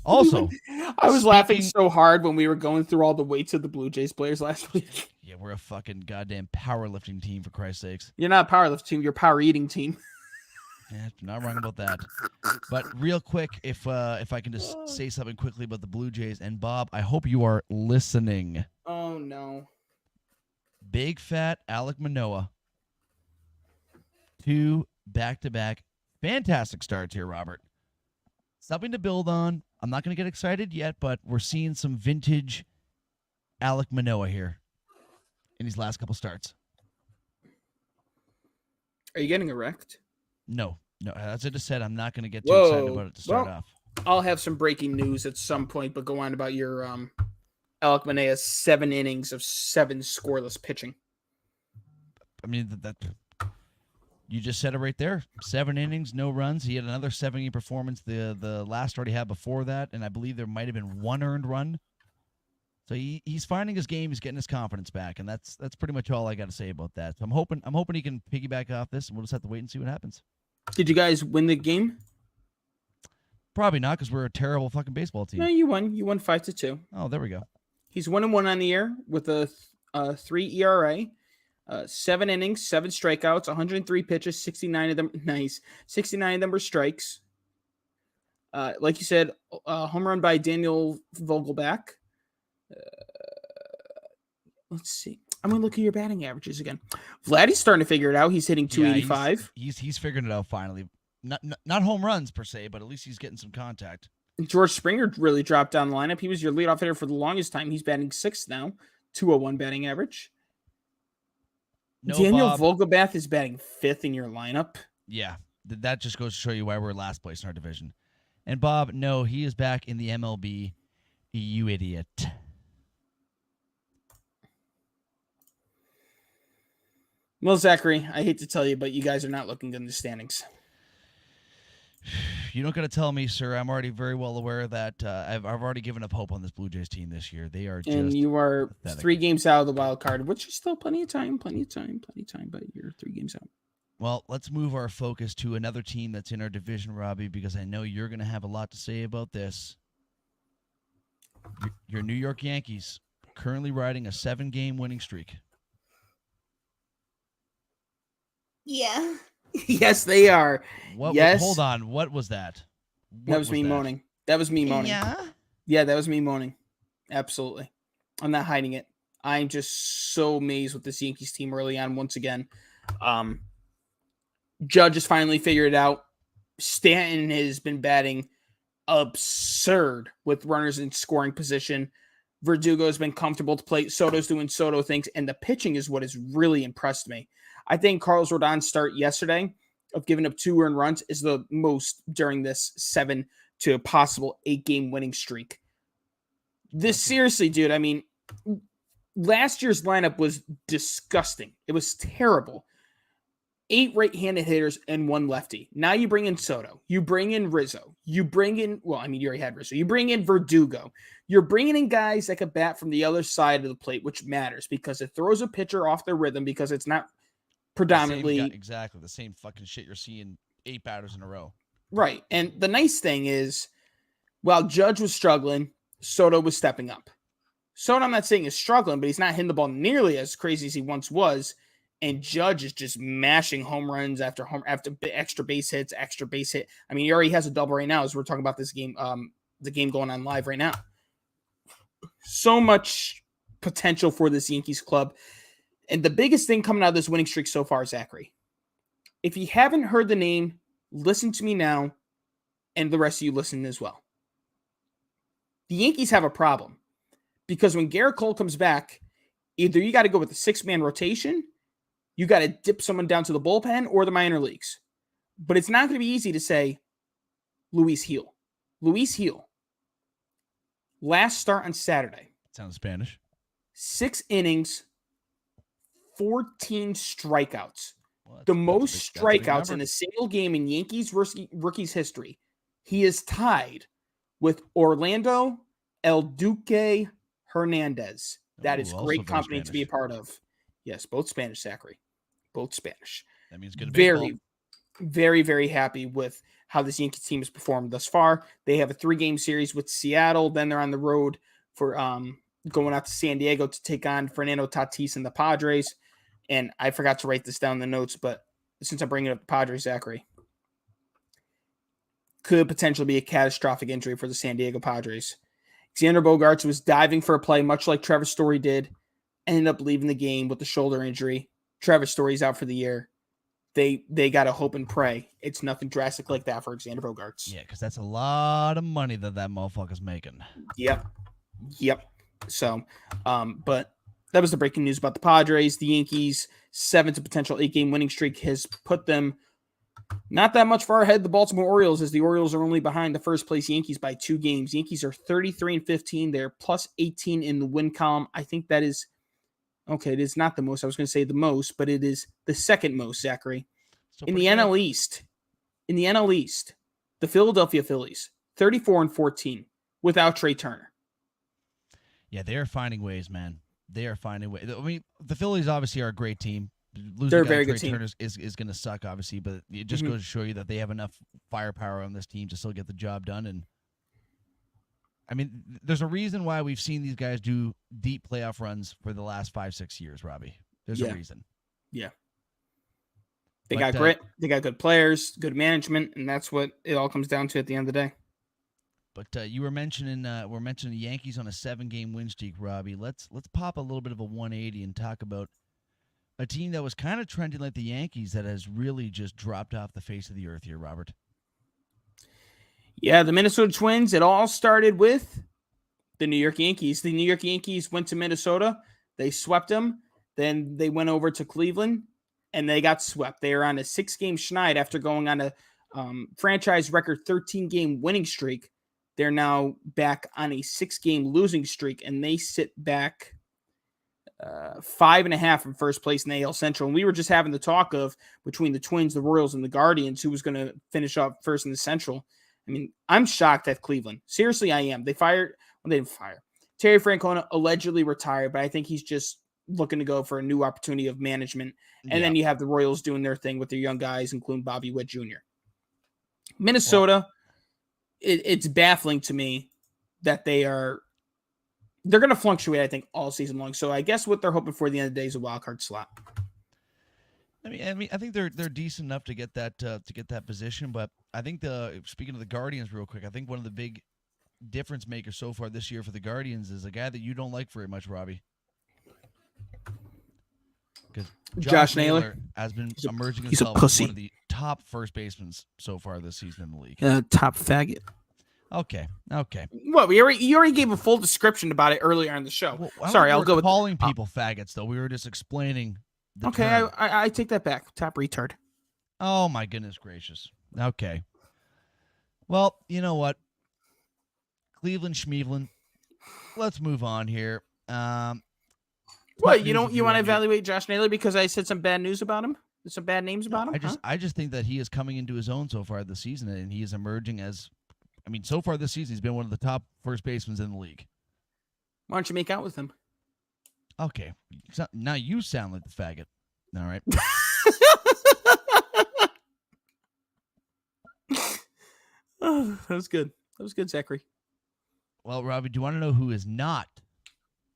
Also, I was laughing so hard when we were going through all the weights of the Blue Jays players last week. Yeah, we're a fucking goddamn powerlifting team, for Christ's sakes. You're not a powerlifting team, you're a power eating team. Yeah, not wrong about that. But real quick, if I can just say something quickly about the Blue Jays, and Bob, I hope you are listening. Oh no. Big fat Alek Manoah. 2 back-to-back fantastic starts here, Robert. Something to build on. I'm not going to get excited yet, but we're seeing some vintage Alek Manoah here in these last couple starts. Are you getting erect? No. As I just said, I'm not going to get too excited about it to start off. I'll have some breaking news at some point, but go on about your Alek Manoah's 7 innings of 7 scoreless pitching. I mean, that you just said it right there. 7 innings, no runs. He had another 7-inning performance the last start he had before that, and I believe there might have been 1 earned run. So he's finding his game. He's getting his confidence back, and that's pretty much all I got to say about that. So I'm hoping he can piggyback off this, and we'll just have to wait and see what happens. Did you guys win the game? Probably not, because we're a terrible fucking baseball team. No, you won. You won 5-2. Oh, there we go. He's 1-1 on the year with a 3 ERA. 7 innings, 7 strikeouts, 103 pitches, 69 of them. Nice. 69 of them were strikes. Like you said, home run by Daniel Vogelbach. Let's see. I'm going to look at your batting averages again. Vladdy's starting to figure it out. He's hitting 285. Yeah, he's figuring it out finally. Not home runs per se, but at least he's getting some contact. George Springer really dropped down the lineup. He was your leadoff hitter for the longest time. He's batting 6th now. 201 batting average. No, Daniel Vogelbach is batting 5th in your lineup. Yeah, that just goes to show you why we're last place in our division. And Bob, no, he is back in the MLB. You idiot. Well, Zachary, I hate to tell you, but you guys are not looking good in the standings. You don't got to tell me, sir. I'm already very well aware that I've already given up hope on this Blue Jays team this year. They are just and you are pathetic. 3 games out of the wild card, which is still plenty of time, but you're 3 games out. Well, let's move our focus to another team that's in our division, Robbie, because I know you're going to have a lot to say about this. Your New York Yankees currently riding a 7-game winning streak. Yeah. Yes, they are. Yes. Hold on. What was that? That was me moaning. That was me moaning. Yeah, that was me moaning. Absolutely. I'm not hiding it. I'm just so amazed with this Yankees team early on once again. Judge has finally figured it out. Stanton has been batting absurd with runners in scoring position. Verdugo has been comfortable to play. Soto's doing Soto things, and the pitching is what has really impressed me. I think Carlos Rodon's start yesterday of giving up 2 earned runs is the most during this 7 to a possible 8-game winning streak. This seriously, dude, I mean, last year's lineup was disgusting. It was terrible. 8 right-handed hitters and 1 lefty. Now you bring in Soto. You bring in Rizzo. You bring in, well, I mean, you already had Rizzo. You bring in Verdugo. You're bringing in guys that can bat from the other side of the plate, which matters because it throws a pitcher off their rhythm because it's not predominantly. Exactly. The same fucking shit you're seeing 8 batters in a row. Right. And the nice thing is, while Judge was struggling, Soto was stepping up. Soto, I'm not saying is struggling, but he's not hitting the ball nearly as crazy as he once was. And Judge is just mashing home runs after extra base hits, extra base hit. I mean, he already has a double right now as we're talking about this game, the game going on live right now. So much potential for this Yankees club. And the biggest thing coming out of this winning streak so far, Zachary, if you haven't heard the name, listen to me now, and the rest of you listen as well. The Yankees have a problem because when Garrett Cole comes back, either you got to go with the 6-man rotation, you got to dip someone down to the bullpen or the minor leagues. But it's not going to be easy to say Luis Gil. Luis Gil, last start on Saturday. Sounds Spanish. 6 innings, 14 strikeouts. The most strikeouts in a single game in Yankees rookies history. He is tied with Orlando El Duque Hernandez. That is great company to be a part of. Yes, both Spanish, Zachary. Both Spanish. That means good. Very, very, very happy with how this Yankees team has performed thus far. They have a 3-game series with Seattle. Then they're on the road for going out to San Diego to take on Fernando Tatis and the Padres. And I forgot to write this down in the notes, but since I'm bringing up the Padres, Zachary, could potentially be a catastrophic injury for the San Diego Padres. Xander Bogaerts was diving for a play, much like Trevor Story did, ended up leaving the game with the shoulder injury. Trevor Story's out for the year. They got to hope and pray it's nothing drastic like that for Xander Bogaerts. Yeah, because that's a lot of money that motherfucker's making. Yep. So, but that was the breaking news about the Padres. The Yankees' 7 to potential 8-game winning streak has put them not that much far ahead of the Baltimore Orioles, as the Orioles are only behind the first place Yankees by 2 games. Yankees are 33-15. They're plus 18 in the win column. I think that is okay. It is not the most. I was going to say the most, but it is the second most, Zachary. In the NL East, the Philadelphia Phillies 34-14 without Trey Turner. Yeah, they are finding ways, man. They are finding ways. I mean, the Phillies obviously are a great team. They're a very good team. Turner is going to suck, obviously, but it just goes to show you that they have enough firepower on this team to still get the job done. And I mean, there's a reason why we've seen these guys do deep playoff runs for the last 5-6 years, Robbie. There's a reason. Yeah. They got grit. They got good players, good management, and that's what it all comes down to at the end of the day. But you were mentioning the Yankees on a 7-game win streak, Robbie. Let's pop a little bit of a 180 and talk about a team that was kind of trending like the Yankees that has really just dropped off the face of the earth here, Robert. Yeah, the Minnesota Twins. It all started with the New York Yankees. The New York Yankees went to Minnesota. They swept them. Then they went over to Cleveland, and they got swept. They are on a 6-game schneid after going on a franchise record 13-game winning streak. They're now back on a 6-game losing streak, and they sit back 5.5 from first place in the AL Central. And we were just having the talk of between the Twins, the Royals, and the Guardians, who was going to finish up first in the Central. I mean, I'm shocked at Cleveland. Seriously, I am. They didn't fire. Terry Francona allegedly retired, but I think he's just looking to go for a new opportunity of management. And then you have the Royals doing their thing with their young guys, including Bobby Witt Jr. Minnesota, it's baffling to me that they are they're going to fluctuate, I think, all season long. So I guess what they're hoping for at the end of the day is a wild card slot. I think they're decent enough to get that position, but I think speaking of the Guardians real quick, I think one of the big difference makers so far this year for the Guardians is a guy that you don't like very much, Robbie. Because Josh Naylor has been emerging himself as one of the top first basemen so far this season in the league. Top faggot. Okay. Well, you already gave a full description about it earlier in the show. Well, sorry, I'll go with calling people faggots though. We were just explaining. Okay, term. I take that back. Top retard. Oh my goodness gracious. Okay. Well, you know what? Cleveland Schmeveland. Let's move on here. What, you want to evaluate Josh Naylor because I said some bad news about him? Some bad names about him? I just think that he is coming into his own so far this season, and he is emerging as, so far this season he's been one of the top first basemen in the league. Why don't you make out with him? Okay. So, now you sound like the faggot. All right. Oh, that was good. That was good, Zachary. Well, Robbie, do you want to know who is not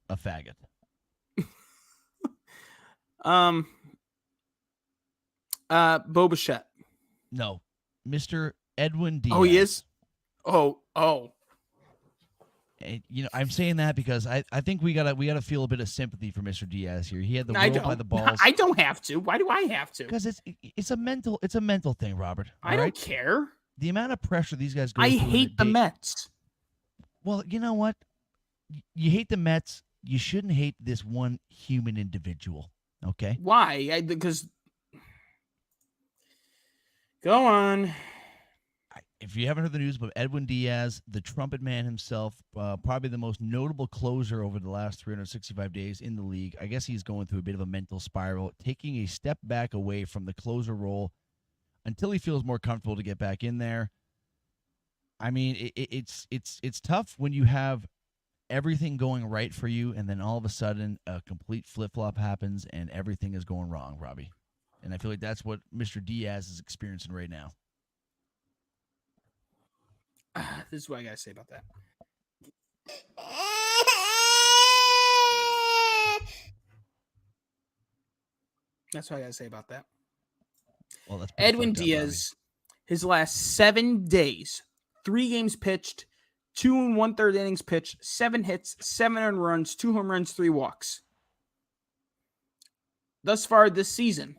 a faggot? Bo Bichette. No. Mr. Edwin Diaz. Oh, he is? Oh. And, I'm saying that because I think we gotta feel a bit of sympathy for Mr. Diaz here. He had the world by the balls. I don't have to. Why do I have to? Because it's a mental thing, Robert. I don't care. The amount of pressure these guys go I through. hate the Mets. Well, you know what? You hate the Mets. You shouldn't hate this one human individual. Okay? Why? Because go on. If you haven't heard the news about Edwin Diaz, the trumpet man himself, probably the most notable closer over the last 365 days in the league, I guess he's going through a bit of a mental spiral, taking a step back away from the closer role until he feels more comfortable to get back in there. It's tough when you have everything going right for you, and then all of a sudden a complete flip-flop happens and everything is going wrong, Robbie. And I feel like that's what Mr. Diaz is experiencing right now. This is what I got to say about that. That's what I got to say about that. Well, that's Edwin Diaz, his last 7 days, 3 games pitched, 2 1/3 innings pitched, 7 hits, 7 earned runs, 2 home runs, 3 walks. Thus far this season.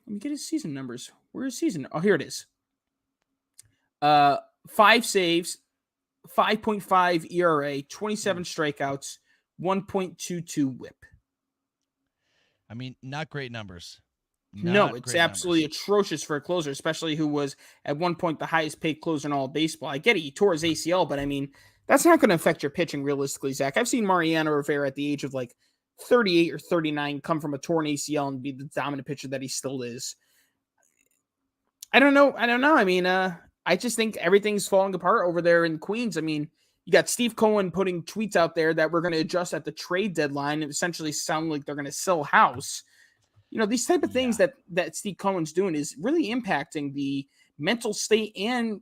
Let me get his season numbers. Where is season? Oh, here it is. 5 saves, 5.5 ERA, 27 strikeouts, 1.22 whip. Not great numbers. No, it's absolutely atrocious for a closer, especially who was at one point the highest paid closer in all of baseball. I get it, he tore his ACL, but that's not going to affect your pitching realistically, Zach. I've seen Mariano Rivera at the age of 38 or 39 come from a torn ACL and be the dominant pitcher that he still is. I don't know. I just think everything's falling apart over there in Queens. You got Steve Cohen putting tweets out there that we're going to adjust at the trade deadline and essentially sound like they're going to sell house. These type of things that Steve Cohen's doing is really impacting the mental state and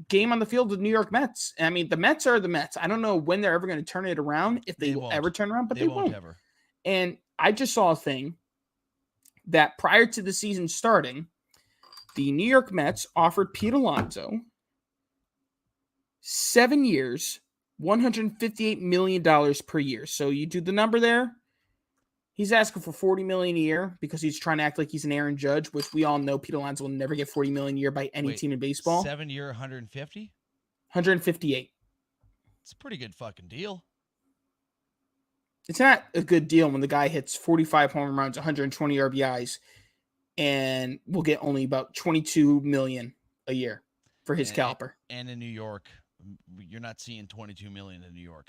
game on the field of the New York Mets. The Mets are the Mets. I don't know when they're ever going to turn it around, if they will ever turn around, but they won't ever. And I just saw a thing that prior to the season starting, the New York Mets offered Pete Alonso 7 years, $158 million per year. So you do the number there. He's asking for $40 million a year because he's trying to act like he's an Aaron Judge, which we all know Pete Alonso will never get $40 million a year by any team in baseball. 7 year, 150? 158. It's a pretty good fucking deal. It's not a good deal when the guy hits 45 home runs, 120 RBIs, and we'll get only about $22 million a year for his caliber. And in New York, you're not seeing $22 million in New York.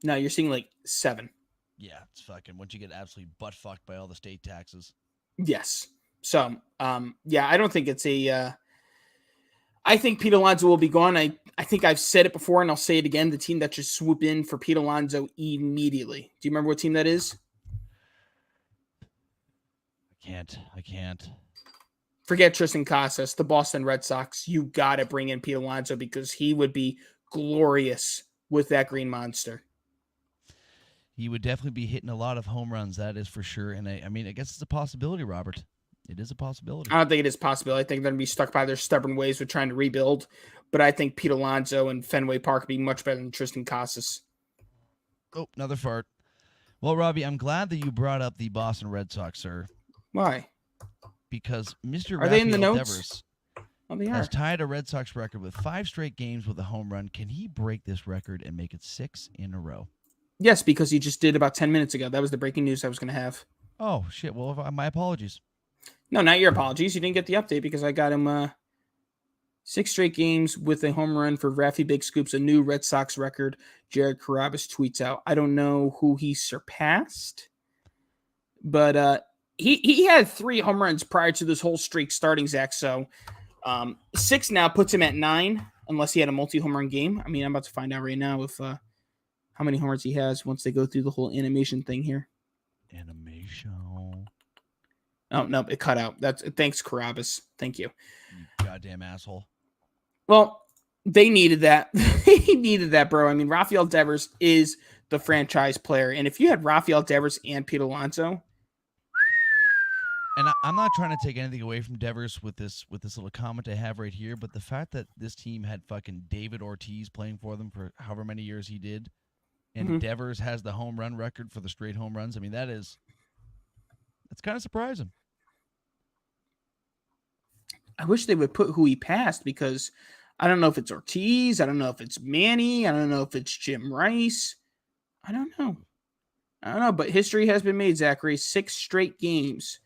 No, you're seeing 7. Yeah, it's fucking once you get absolutely butt fucked by all the state taxes. Yes. So, I don't think it's I think Pete Alonso will be gone. I think I've said it before and I'll say it again. The team that should swoop in for Pete Alonso immediately. Do you remember what team that is? I can't. Forget Tristan Casas, the Boston Red Sox. You got to bring in Pete Alonso because he would be glorious with that green monster. He would definitely be hitting a lot of home runs, that is for sure. And I mean, I guess it's a possibility, Robert. It is a possibility. I don't think it is possible. I think they're going to be stuck by their stubborn ways with trying to rebuild. But I think Pete Alonso and Fenway Park would be much better than Tristan Casas. Oh, another fart. Well, Robbie, I'm glad that you brought up the Boston Red Sox, sir. Why? Because Mr. Are they in the Rafael notes? Devers They has are. tied a Red Sox record with 5 straight games with a home run. Can he break this record and make it 6 in a row? Yes, because he just did about 10 minutes ago. That was the breaking news I was going to have. Oh, shit. Well, my apologies. No, not your apologies. You didn't get the update because I got him 6 straight games with a home run for Raffy Big Scoops, a new Red Sox record. Jared Carrabis tweets out. I don't know who he surpassed, but he had 3 home runs prior to this whole streak starting, Zach. So 6 now puts him at 9, unless he had a multi-home run game. I mean, I'm about to find out right now if how many home runs he has once they go through the whole animation thing here. Animation. Oh, no, it cut out. Thanks, Carrabis. Thank you. You goddamn asshole. Well, they needed that. They needed that, bro. I mean, Rafael Devers is the franchise player. And if you had Rafael Devers and Pete Alonso. And I'm not trying to take anything away from Devers with this little comment I have right here, but the fact that this team had fucking David Ortiz playing for them for however many years he did, and Devers has the home run record for the straight home runs, I mean, that's kind of surprising. I wish they would put who he passed because I don't know if it's Ortiz. I don't know if it's Manny. I don't know if it's Jim Rice. I don't know. But history has been made, Zachary. 6 straight games.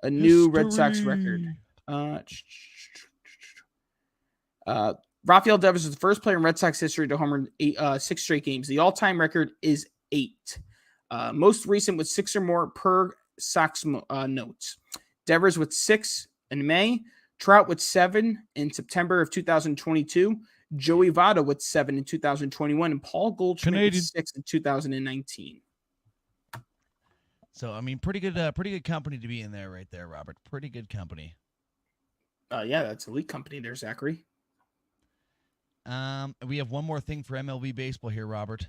A new Red Sox record. Rafael Devers is the first player in Red Sox history to home run 6 straight games. The all-time record is 8. Most recent with 6 or more per Sox notes. Devers with 6 in May. Trout with 7 in September of 2022. Joey Votto with 7 in 2021. And Paul Goldschmidt with 6 in 2019. So, I mean, pretty good company to be in there right there, Robert. Pretty good company. Yeah, that's elite company there, Zachary. We have one more thing for MLB baseball here, Robert.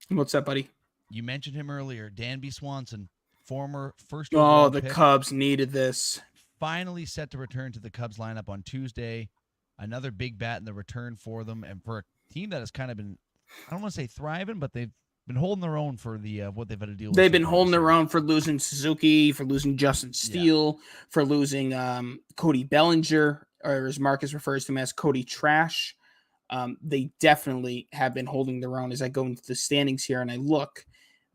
What's that, buddy? You mentioned him earlier, Dansby Swanson, former first overall pick. The Cubs needed this. Finally set to return to the Cubs lineup on Tuesday. Another big bat in the return for them, and for a team that has kind of been, I don't want to say thriving, but they've been holding their own for the what they've had to deal with. They've been holding their own for losing Suzuki, for losing Justin Steele, for losing Cody Bellinger, or as Marcus refers to him as Cody Trash. They definitely have been holding their own. As I go into the standings here and I look,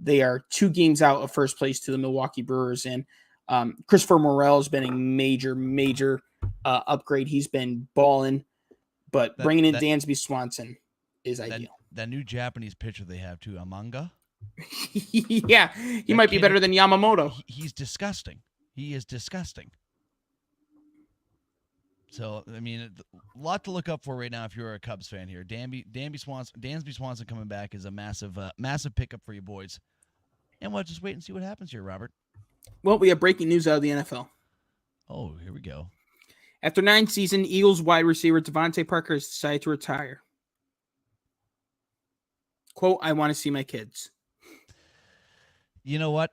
they are 2 games out of first place to the Milwaukee Brewers, and Christopher Morel has been a major upgrade. He's been balling, but bringing in Dansby Swanson is ideal. That new Japanese pitcher they have too, Amanga. Yeah, he might be better than Yamamoto. He's disgusting. He is disgusting. So, I mean, a lot to look up for right now if you're a Cubs fan here. Dansby Swanson coming back is a massive pickup for you boys. And we'll just wait and see what happens here, Robert. Well, we have breaking news out of the NFL. Oh, here we go. After 9 seasons, Eagles wide receiver Devontae Parker has decided to retire. Quote, I want to see my kids. You know what?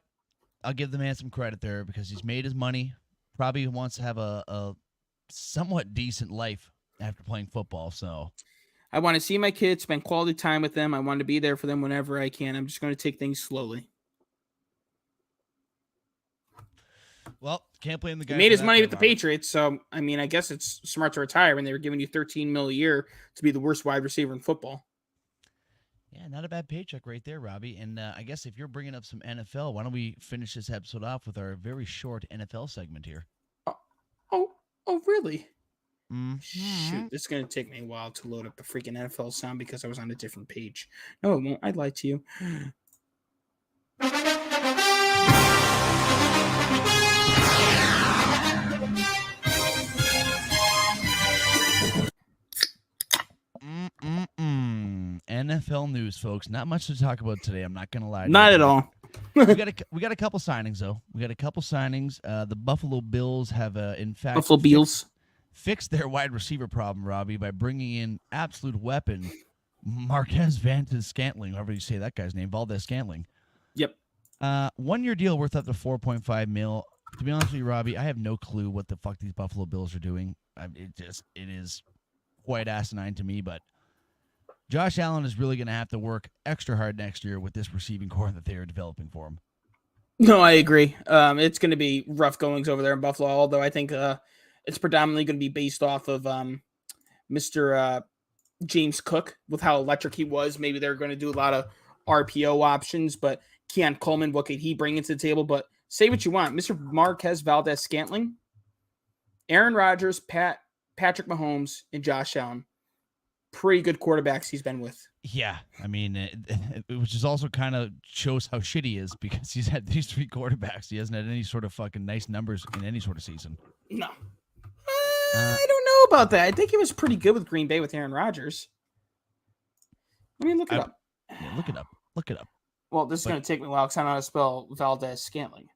I'll give the man some credit there because he's made his money. Probably wants to have a somewhat decent life after playing football. So I want to see my kids, spend quality time with them. I want to be there for them whenever I can. I'm just going to take things slowly. Well, can't blame the guy. He made his money with the Patriots, so I mean, I guess it's smart to retire when they were giving you $13 million a year to be the worst wide receiver in football. Yeah, not a bad paycheck right there, Robbie. And I guess if you're bringing up some NFL, why don't we finish this episode off with our very short NFL segment here? Oh, really? Mm-hmm. Shoot, this is going to take me a while to load up the freaking NFL sound because I was on a different page. No, it won't. I'd lie to you. NFL news, folks. Not much to talk about today. I'm not going to lie. Not at all. we got a couple signings, though. We got a couple signings. The Buffalo Bills have, in fact, Buffalo Bills fixed their wide receiver problem, Robbie, by bringing in absolute weapon Marquez Valdes-Scantling, however you say that guy's name, Valdes-Scantling. Yep. 1 year deal worth up to $4.5 million. To be honest with you, Robbie, I have no clue what the fuck these Buffalo Bills are doing. It is quite asinine to me, but Josh Allen is really going to have to work extra hard next year with this receiving core that they are developing for him. No, I agree. It's going to be rough goings over there in Buffalo, although I think it's predominantly going to be based off of Mr. James Cook with how electric he was. Maybe they're going to do a lot of RPO options, but Keon Coleman, what could he bring into the table? But say what you want. Mr. Marquez Valdes-Scantling, Aaron Rodgers, Patrick Mahomes, and Josh Allen. Pretty good quarterbacks he's been with. Yeah, I mean, which is also kind of shows how shitty he is because he's had these 3 quarterbacks. He hasn't had any sort of fucking nice numbers in any sort of season. No. I don't know about that. I think he was pretty good with Green Bay with Aaron Rodgers. Let me look it up. Yeah, look it up. Look it up. Well, this is going to take me a while because I don't know how to spell Valdes-Scantling.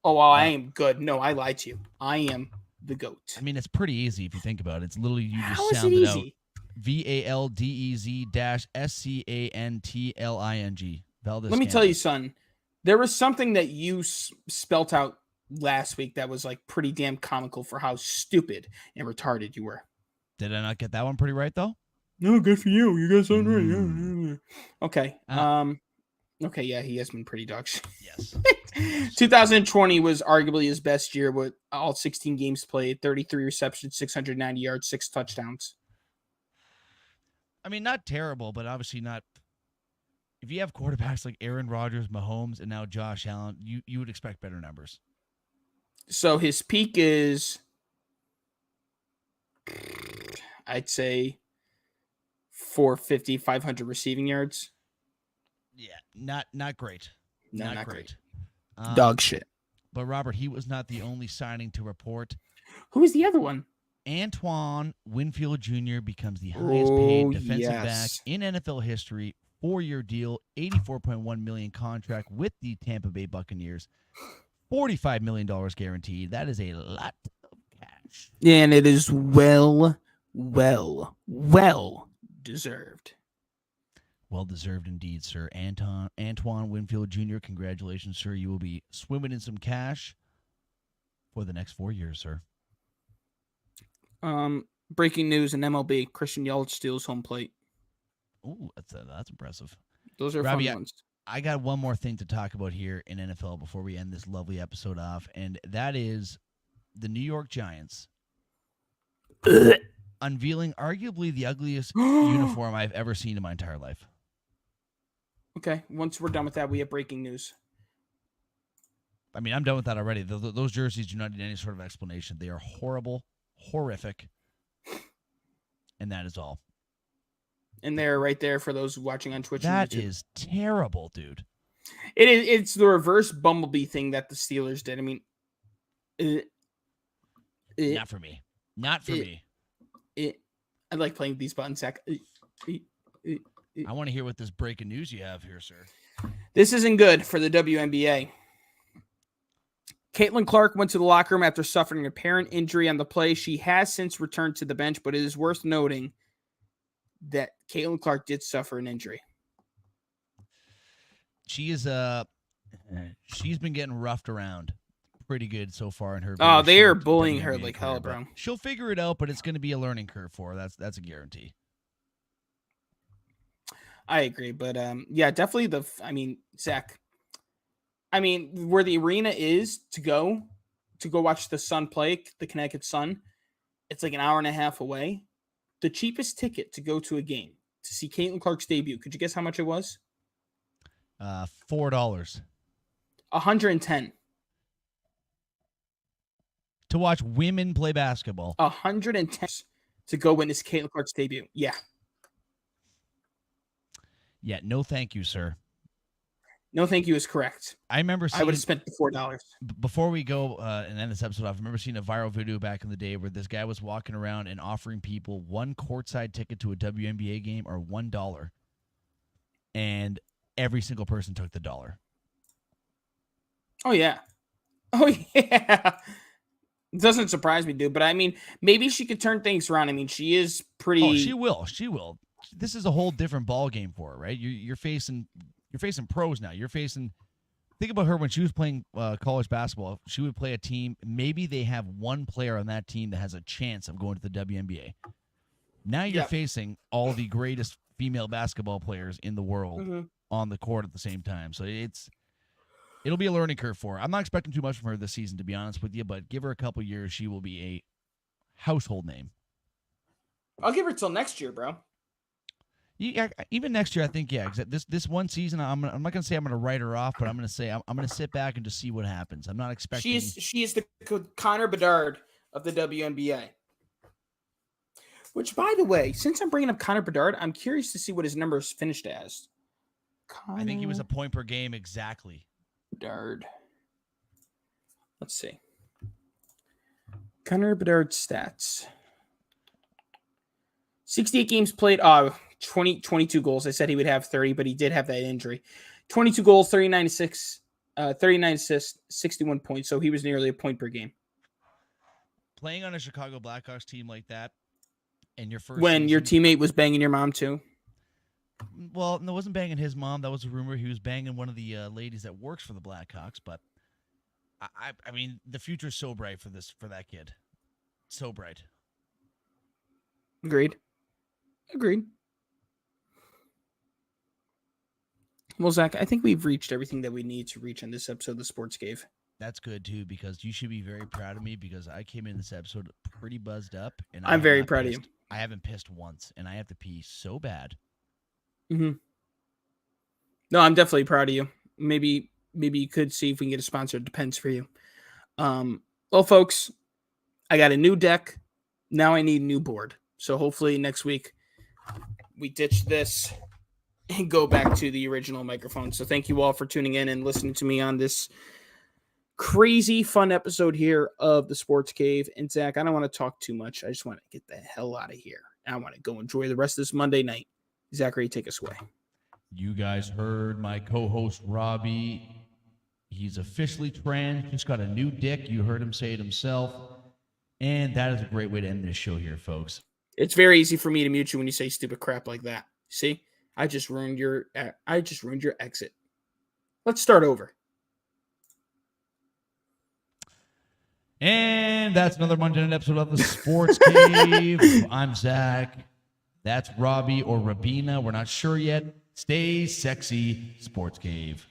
Oh, well, I am good. No, I lied to you. I am the GOAT. I mean, it's pretty easy if you think about it. It's literally you just How is sound it it easy? out. VALDEZ-SCANTLING. Valdes. Let me tell you, son. There was something that you spelt out last week that was like pretty damn comical for how stupid and retarded you were. Did I not get that one pretty right though? No, good for you. You got something right. Okay. Okay. Yeah, he has been pretty dog shit. Yes. 2020 was arguably his best year with all 16 games played, 33 receptions, 690 yards, 6 touchdowns. I mean, not terrible, but obviously not. If you have quarterbacks like Aaron Rodgers, Mahomes, and now Josh Allen, you would expect better numbers. So his peak is, I'd say, 450, 500 receiving yards. Yeah, not great. No, not great. Um, Dog shit. But Robert, he was not the only signing to report. Who was the other one? Antoine Winfield Jr. becomes the highest paid defensive back yes. in NFL history. 4-year deal, $84.1 million contract with the Tampa Bay Buccaneers. $45 million guaranteed. That is a lot of cash. And it is well deserved. Well deserved indeed, sir. Antoine Winfield Jr., congratulations, sir. You will be swimming in some cash for the next 4 years, sir. Breaking news in MLB: Christian Yelich steals home plate. Ooh, that's impressive. Those are Robbie, fun ones. I got one more thing to talk about here in NFL before we end this lovely episode off, and that is the New York Giants unveiling arguably the ugliest uniform I've ever seen in my entire life. Okay, once we're done with that, we have breaking news. I mean, I'm done with that already. Those jerseys do not need any sort of explanation. They are horrible, horrific, and that is all. And they're right there for those watching on Twitch. That is terrible, dude. It's the reverse Bumblebee thing that the Steelers did. I mean, not for me. Not for me. I like playing these buttons, Zach. I want to hear what this breaking news you have here, sir. This isn't good for the WNBA. Caitlin Clark went to the locker room after suffering an apparent injury on the play. She has since returned to the bench, but it is worth noting that Caitlin Clark did suffer an injury. She is she's been getting roughed around pretty good so far in her. Oh, they are bullying her like hell, bro. She'll figure it out, but it's going to be a learning curve for her. That's a guarantee. I agree, but yeah, definitely Zach. I mean, where the arena is to go watch the Sun play, the Connecticut Sun, it's like an hour and a half away. The cheapest ticket to go to a game to see Caitlin Clark's debut. Could you guess how much it was? $4. $110 to watch women play basketball. $110 to go witness Caitlin Clark's debut. Yeah. Yeah. No, thank you, sir. No, thank you is correct. I remember I would have spent the $4. Before we go and end this episode off, I remember seeing a viral video back in the day where this guy was walking around and offering people one courtside ticket to a WNBA game or $1. And every single person took the $1. Oh, yeah. Oh, yeah. It doesn't surprise me, dude. But I mean, maybe she could turn things around. I mean, she is pretty. Oh, she will. She will. This is a whole different ball game for her, right? You're facing pros now. Think about her when she was playing college basketball. She would play a team. Maybe they have one player on that team that has a chance of going to the WNBA. Now you're facing all the greatest female basketball players in the world on the court at the same time. So it'll be a learning curve for her. I'm not expecting too much from her this season, to be honest with you, but give her a couple years, she will be a household name. I'll give her till next year, bro. Yeah, even next year, I think, this one season, I'm not going to say I'm going to write her off, but I'm going to say I'm going to sit back and just see what happens. I'm not expecting. She is the Connor Bedard of the WNBA. Which, by the way, since I'm bringing up Connor Bedard, I'm curious to see what his numbers finished as. I think he was a point per game exactly. Bedard. Let's see. Connor Bedard stats. 68 games played. 22 goals. I said he would have 30, but he did have that injury. 22 goals, 39 assists, 61 points. So he was nearly a point per game. Playing on a Chicago Blackhawks team like that, and your your teammate was banging your mom too. Well, no, it wasn't banging his mom. That was a rumor. He was banging one of the ladies that works for the Blackhawks. But I mean, the future is so bright for that kid. So bright. Agreed. Well, Zach, I think we've reached everything that we need to reach on this episode of the Sports Cave. That's good, too, because you should be very proud of me because I came in this episode pretty buzzed up. And I'm very proud of you. I haven't pissed once, and I have to pee so bad. Mm-hmm. No, I'm definitely proud of you. Maybe you could see if we can get a sponsor. It depends for you. Well, folks, I got a new deck. Now I need a new board. So hopefully next week we ditch this and go back to the original microphone. So thank you all for tuning in and listening to me on this crazy fun episode here of the Sports Cave. And Zach, I don't want to talk too much. I just want to get the hell out of here. I want to go enjoy the rest of this Monday night. Zachary, take us away. You guys heard my co-host Robbie. He's officially trans, just got a new dick. You heard him say it himself. And that is a great way to end this show here, folks. It's very easy for me to mute you when you say stupid crap like that. See? I just ruined your exit. Let's start over. And that's another Monday night episode of the Sports Cave. I'm Zach. That's Robbie or Rabina. We're not sure yet. Stay sexy, Sports Cave.